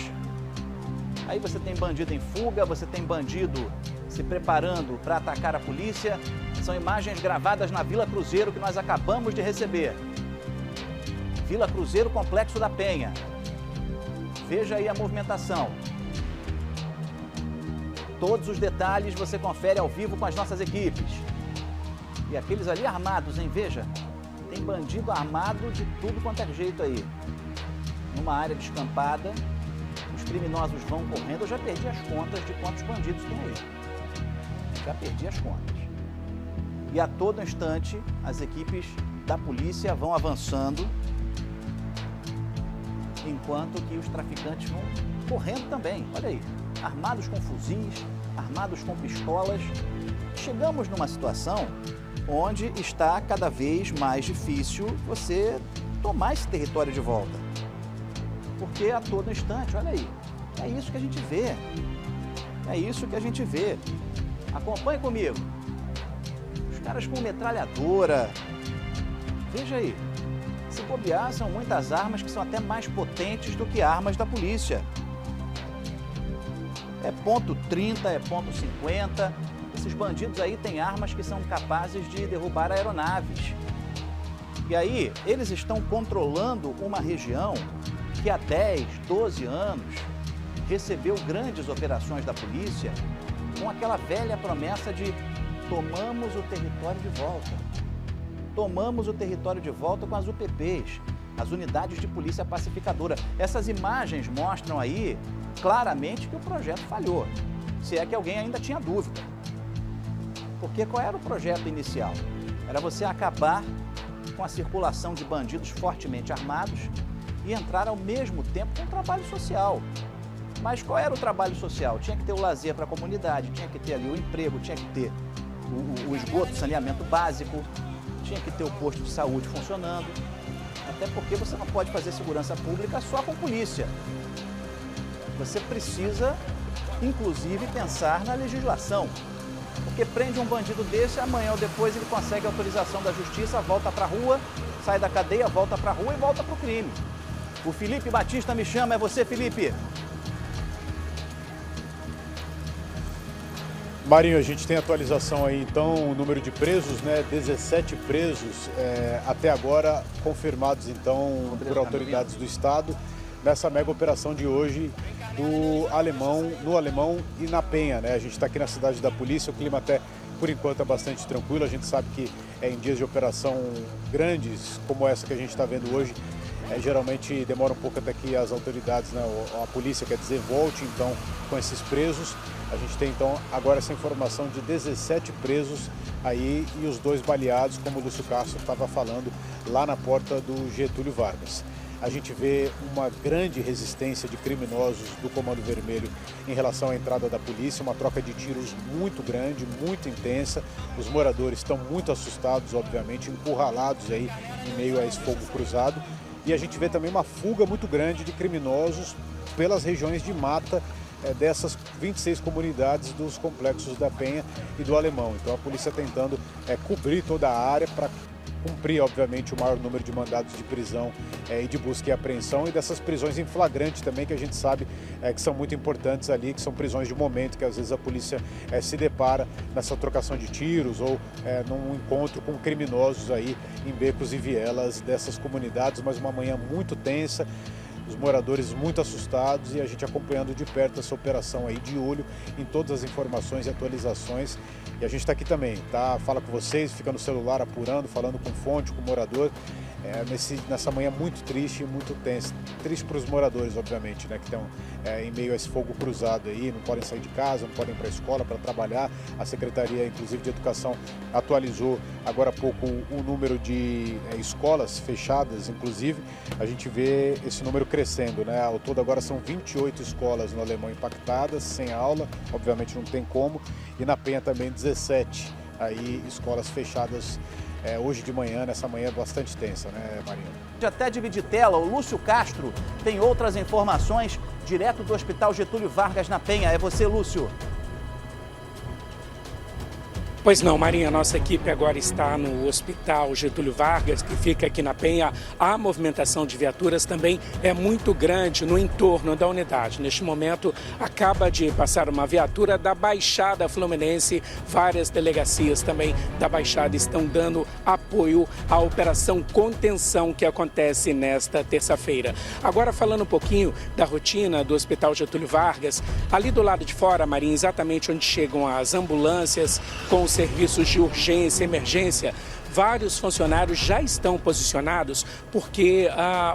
Aí você tem bandido em fuga, você tem bandido se preparando para atacar a polícia. São imagens gravadas na Vila Cruzeiro que nós acabamos de receber. Vila Cruzeiro, Complexo da Penha. Veja aí a movimentação. Todos os detalhes você confere ao vivo com as nossas equipes. E aqueles ali armados, hein? Veja, tem bandido armado de tudo quanto é jeito aí. Numa área descampada, os criminosos vão correndo. Eu já perdi as contas de quantos bandidos tem aí. Já perdi as contas. E a todo instante, as equipes da polícia vão avançando, enquanto que os traficantes vão correndo também. Olha aí, armados com fuzis, armados com pistolas. Chegamos numa situação onde está cada vez mais difícil você tomar esse território de volta. Porque a todo instante, olha aí, é isso que a gente vê. É isso que a gente vê. Acompanhe comigo. Os caras com metralhadora. Veja aí. Se bobear, são muitas armas que são até mais potentes do que armas da polícia. É ponto .30, é ponto .50. Esses bandidos aí têm armas que são capazes de derrubar aeronaves. E aí, eles estão controlando uma região que há 10, 12 anos recebeu grandes operações da polícia com aquela velha promessa de tomamos o território de volta. Tomamos o território de volta com as UPPs, as unidades de polícia pacificadora. Essas imagens mostram aí claramente que o projeto falhou, se é que alguém ainda tinha dúvida. Porque qual era o projeto inicial? Era você acabar com a circulação de bandidos fortemente armados e entrar ao mesmo tempo com o trabalho social. Mas qual era o trabalho social? Tinha que ter o lazer para a comunidade, tinha que ter ali o emprego, tinha que ter o esgoto, o saneamento básico, tinha que ter o posto de saúde funcionando. Até porque você não pode fazer segurança pública só com polícia. Você precisa, inclusive, pensar na legislação. Porque prende um bandido desse, amanhã ou depois ele consegue autorização da justiça, volta para a rua, sai da cadeia, volta para a rua e volta para o crime. O Felipe Batista me chama, é você, Felipe? Marinho, a gente tem atualização aí, então, o número de presos, né? 17 presos até agora confirmados, então, por autoridades do Estado, nessa mega operação de hoje no Alemão e na Penha, né? A gente está aqui na cidade da polícia, o clima até, por enquanto, é bastante tranquilo. A gente sabe que em dias de operação grandes, como essa que a gente está vendo hoje, geralmente demora um pouco até que as autoridades, né, a polícia, quer dizer, volte então com esses presos. A gente tem então agora essa informação de 17 presos aí e os 2 baleados, como o Lúcio Castro estava falando, lá na porta do Getúlio Vargas. A gente vê uma grande resistência de criminosos do Comando Vermelho em relação à entrada da polícia, uma troca de tiros muito grande, muito intensa. Os moradores estão muito assustados, obviamente, encurralados aí em meio a esse fogo cruzado. E a gente vê também uma fuga muito grande de criminosos pelas regiões de mata dessas 26 comunidades dos complexos da Penha e do Alemão. Então a polícia tentando cobrir toda a área para cumprir, obviamente, o maior número de mandados de prisão e de busca e apreensão, e dessas prisões em flagrante também, que a gente sabe que são muito importantes ali, que são prisões de momento, que às vezes a polícia se depara nessa trocação de tiros ou num encontro com criminosos aí em becos e vielas dessas comunidades, mas uma manhã muito tensa, os moradores muito assustados e a gente acompanhando de perto essa operação aí, de olho em todas as informações e atualizações. E a gente está aqui também, tá? Fala com vocês, fica no celular apurando, falando com fonte, com o morador. Nessa manhã muito triste e muito tensa. Triste para os moradores, obviamente, né, que estão em meio a esse fogo cruzado aí, não podem sair de casa, não podem ir para a escola para trabalhar. A Secretaria, inclusive, de Educação atualizou agora há pouco o número de escolas fechadas, inclusive. A gente vê esse número crescendo, né? Ao todo agora são 28 escolas no Alemão impactadas, sem aula, obviamente não tem como. E na Penha também 17 aí escolas fechadas hoje de manhã, nessa manhã bastante tensa, né, Marinho? Até dividir tela, o Lúcio Castro tem outras informações direto do Hospital Getúlio Vargas na Penha. É você, Lúcio. Pois não, Marinha, nossa equipe agora está no Hospital Getúlio Vargas, que fica aqui na Penha. A movimentação de viaturas também é muito grande no entorno da unidade. Neste momento, acaba de passar uma viatura da Baixada Fluminense. Várias delegacias também da Baixada estão dando apoio à operação contenção que acontece nesta terça-feira. Agora, falando um pouquinho da rotina do Hospital Getúlio Vargas, ali do lado de fora, Marinha, exatamente onde chegam as ambulâncias com os serviços de urgência e emergência, vários funcionários já estão posicionados porque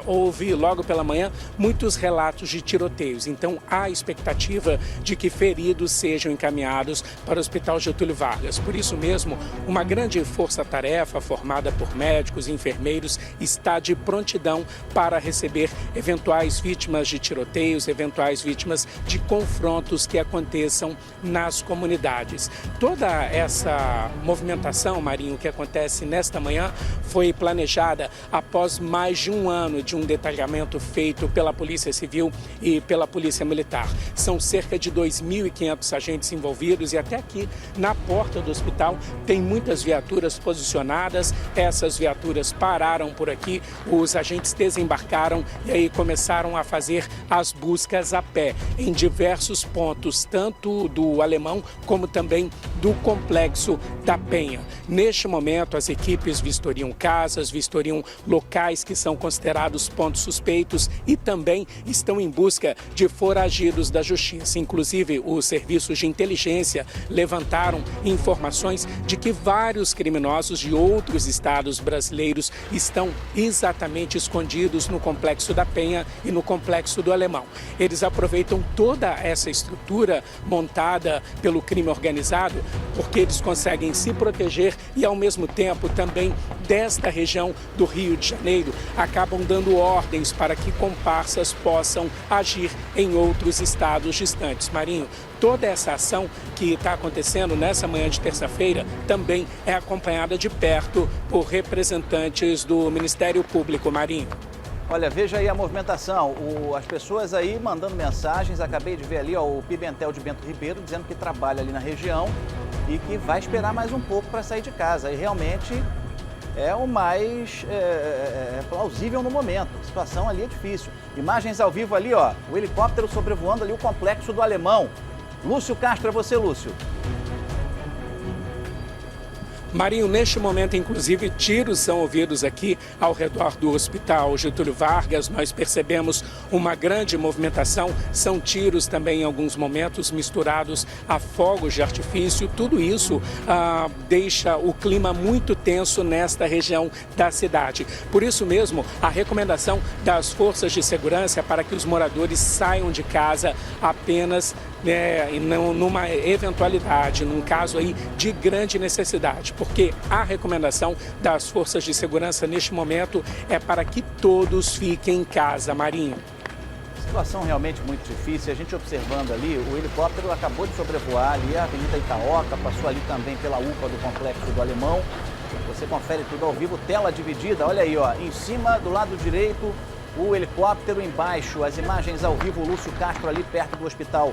houve logo pela manhã muitos relatos de tiroteios. Então há expectativa de que feridos sejam encaminhados para o Hospital Getúlio Vargas. Por isso mesmo, uma grande força-tarefa formada por médicos e enfermeiros está de prontidão para receber eventuais vítimas de tiroteios, eventuais vítimas de confrontos que aconteçam nas comunidades. Toda essa movimentação, Marinho, que acontece nesta manhã foi planejada após mais de um ano de um detalhamento feito pela Polícia Civil e pela Polícia Militar. São cerca de 2.500 agentes envolvidos e até aqui na porta do hospital tem muitas viaturas posicionadas. Essas viaturas pararam por aqui, os agentes desembarcaram e aí começaram a fazer as buscas a pé em diversos pontos, tanto do Alemão como também do Complexo da Penha. Neste momento, as equipes equipes vistoriam casas, vistoriam locais que são considerados pontos suspeitos e também estão em busca de foragidos da justiça. Inclusive, os serviços de inteligência levantaram informações de que vários criminosos de outros estados brasileiros estão exatamente escondidos no Complexo da Penha e no Complexo do Alemão. Eles aproveitam toda essa estrutura montada pelo crime organizado porque eles conseguem se proteger e, ao mesmo tempo, também desta região do Rio de Janeiro, acabam dando ordens para que comparsas possam agir em outros estados distantes. Marinho, toda essa ação que está acontecendo nessa manhã de terça-feira também é acompanhada de perto por representantes do Ministério Público. Marinho. Olha, veja aí a movimentação, as pessoas aí mandando mensagens, acabei de ver ali o Pimentel de Bento Ribeiro dizendo que trabalha ali na região e que vai esperar mais um pouco para sair de casa. E realmente é o mais plausível no momento, a situação ali é difícil. Imagens ao vivo ali, ó, o helicóptero sobrevoando ali o Complexo do Alemão. Lúcio Castro, é você, Lúcio. Marinho, neste momento, inclusive, tiros são ouvidos aqui ao redor do Hospital Getúlio Vargas. Nós percebemos uma grande movimentação. São tiros também, em alguns momentos, misturados a fogos de artifício. Tudo isso deixa o clima muito tenso nesta região da cidade. Por isso mesmo, a recomendação das forças de segurança é para que os moradores saiam de casa apenas e não numa eventualidade, num caso aí de grande necessidade, porque a recomendação das forças de segurança neste momento é para que todos fiquem em casa. Marinho. Situação realmente muito difícil, a gente observando ali, o helicóptero acabou de sobrevoar ali a Avenida Itaoca, passou ali também pela UPA do Complexo do Alemão. Você confere tudo ao vivo, tela dividida, olha aí, ó, em cima do lado direito, o helicóptero embaixo, as imagens ao vivo, o Lúcio Castro ali perto do Hospital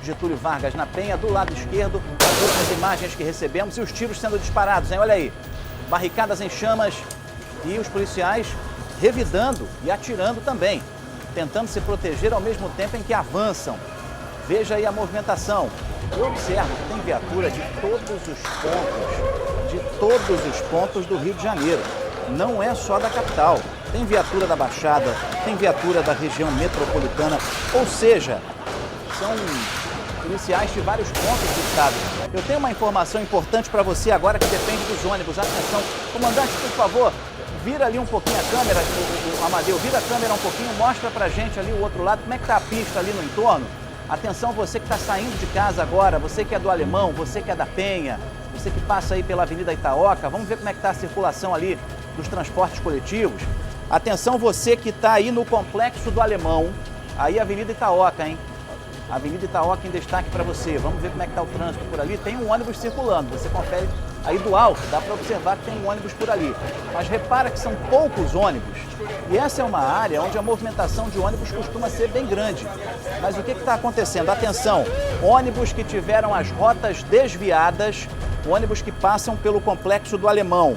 Getúlio Vargas na Penha, do lado esquerdo, as outras imagens que recebemos e os tiros sendo disparados, hein? Olha aí, barricadas em chamas e os policiais revidando e atirando também, tentando se proteger ao mesmo tempo em que avançam. Veja aí a movimentação. Eu observo que tem viatura de todos os pontos do Rio de Janeiro. Não é só da capital. Tem viatura da Baixada, tem viatura da região metropolitana, ou seja, são policiais de vários pontos do estado. Eu tenho uma informação importante para você agora que depende dos ônibus. Atenção, comandante, por favor, vira ali um pouquinho a câmera, o Amadeu, vira a câmera um pouquinho, mostra pra gente ali o outro lado, como é que tá a pista ali no entorno. Atenção, você que está saindo de casa agora, você que é do Alemão, você que é da Penha, você que passa aí pela Avenida Itaoca, vamos ver como é que está a circulação ali dos transportes coletivos. Atenção, você que está aí no Complexo do Alemão, aí a Avenida Itaoca, hein? Avenida Itaoca em destaque para você. Vamos ver como é que está o trânsito por ali. Tem um ônibus circulando, você confere aí do alto, dá para observar que tem um ônibus por ali. Mas repara que são poucos ônibus e essa é uma área onde a movimentação de ônibus costuma ser bem grande. Mas o que está acontecendo? Atenção, ônibus que tiveram as rotas desviadas, ônibus que passam pelo Complexo do Alemão.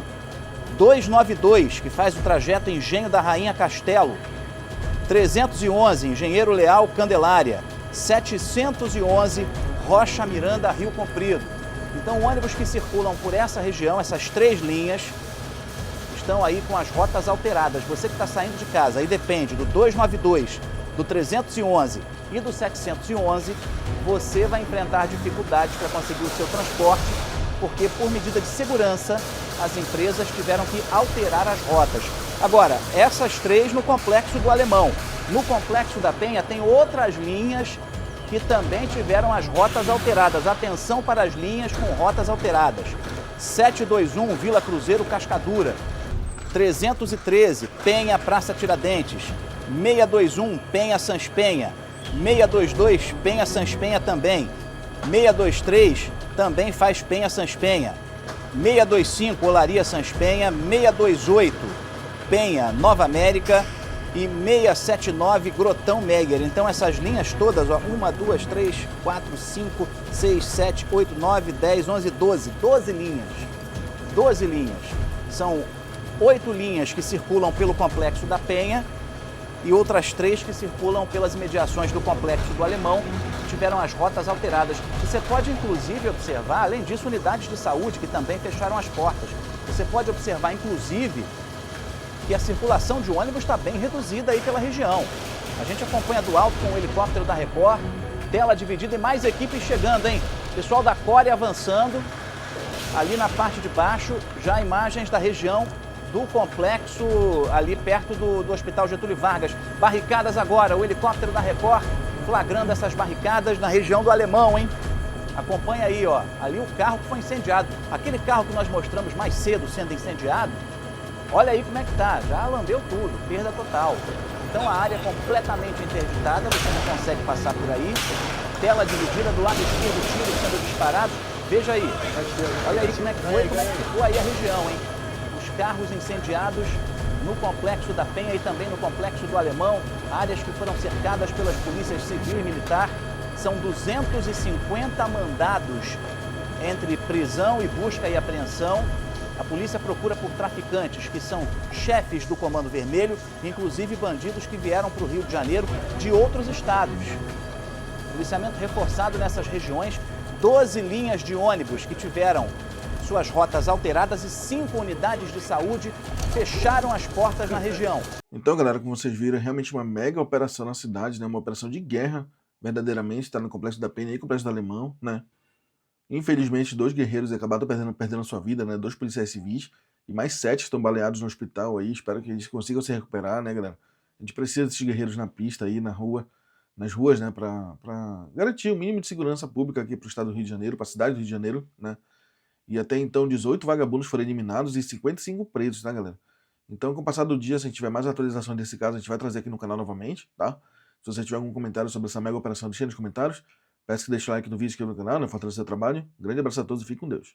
292, que faz o trajeto Engenho da Rainha Castelo. 311, Engenheiro Leal Candelária. 711, Rocha Miranda, Rio Comprido. Então, ônibus que circulam por essa região, essas três linhas, estão aí com as rotas alteradas. Você que está saindo de casa, aí depende do 292, do 311 e do 711, você vai enfrentar dificuldades para conseguir o seu transporte, porque por medida de segurança, as empresas tiveram que alterar as rotas. Agora, essas três no Complexo do Alemão. No Complexo da Penha tem outras linhas que também tiveram as rotas alteradas. Atenção para as linhas com rotas alteradas. 721, Vila Cruzeiro, Cascadura. 313, Penha, Praça Tiradentes. 621, Penha, Sans Penha. 622, Penha, Sans Penha também. 623, também faz Penha, Sans Penha. 625, Olaria, Sans Penha. 628, Penha, Nova América. E 679, Grotão Meyer. Então essas linhas todas, ó, 1, 2, 3, 4, 5, 6, 7, 8, 9, 10, 11, 12. 12 linhas. 12 linhas. São 8 linhas que circulam pelo Complexo da Penha e outras 3 que circulam pelas imediações do Complexo do Alemão, que tiveram as rotas alteradas. Você pode, inclusive, observar, além disso, unidades de saúde que também fecharam as portas. Você pode observar, inclusive, que a circulação de ônibus está bem reduzida aí pela região. A gente acompanha do alto com o helicóptero da Record, tela dividida e mais equipes chegando, hein? Pessoal da Core avançando. Ali na parte de baixo, já imagens da região do complexo, ali perto do Hospital Getúlio Vargas. Barricadas agora, o helicóptero da Record flagrando essas barricadas na região do Alemão, hein? Acompanha aí, ó, ali o carro que foi incendiado. Aquele carro que nós mostramos mais cedo sendo incendiado, olha aí como é que tá, já lambeu tudo, perda total. Então a área é completamente interditada, você não consegue passar por aí. Tela dividida, do lado esquerdo, tiros sendo disparados. Veja aí, olha aí como é que foi, como é que ficou aí a região, hein? Os carros incendiados no Complexo da Penha e também no Complexo do Alemão, áreas que foram cercadas pelas polícias civil e militar. São 250 mandados entre prisão e busca e apreensão. A polícia procura por traficantes que são chefes do Comando Vermelho, inclusive bandidos que vieram para o Rio de Janeiro de outros estados. Policiamento reforçado nessas regiões, 12 linhas de ônibus que tiveram suas rotas alteradas e 5 unidades de saúde fecharam as portas na região. Então, galera, como vocês viram, é realmente uma mega operação na cidade, né? Uma operação de guerra, verdadeiramente, está no Complexo da Penha e Complexo do Alemão, né? Infelizmente, 2 guerreiros acabaram perdendo sua vida, né? 2 policiais civis e mais 7 estão baleados no hospital aí. Espero que eles consigam se recuperar, né, galera? A gente precisa desses guerreiros na pista aí, nas ruas, né? Para garantir o mínimo de segurança pública aqui para o estado do Rio de Janeiro, para a cidade do Rio de Janeiro, né? E até então, 18 vagabundos foram eliminados e 55 presos, tá, galera? Então, com o passar do dia, se a gente tiver mais atualizações desse caso, a gente vai trazer aqui no canal novamente, tá? Se você tiver algum comentário sobre essa mega operação, deixa aí nos comentários. Peço que deixe o like no vídeo aqui no canal, né? Fortalecer o trabalho. Um grande abraço a todos e fique com Deus.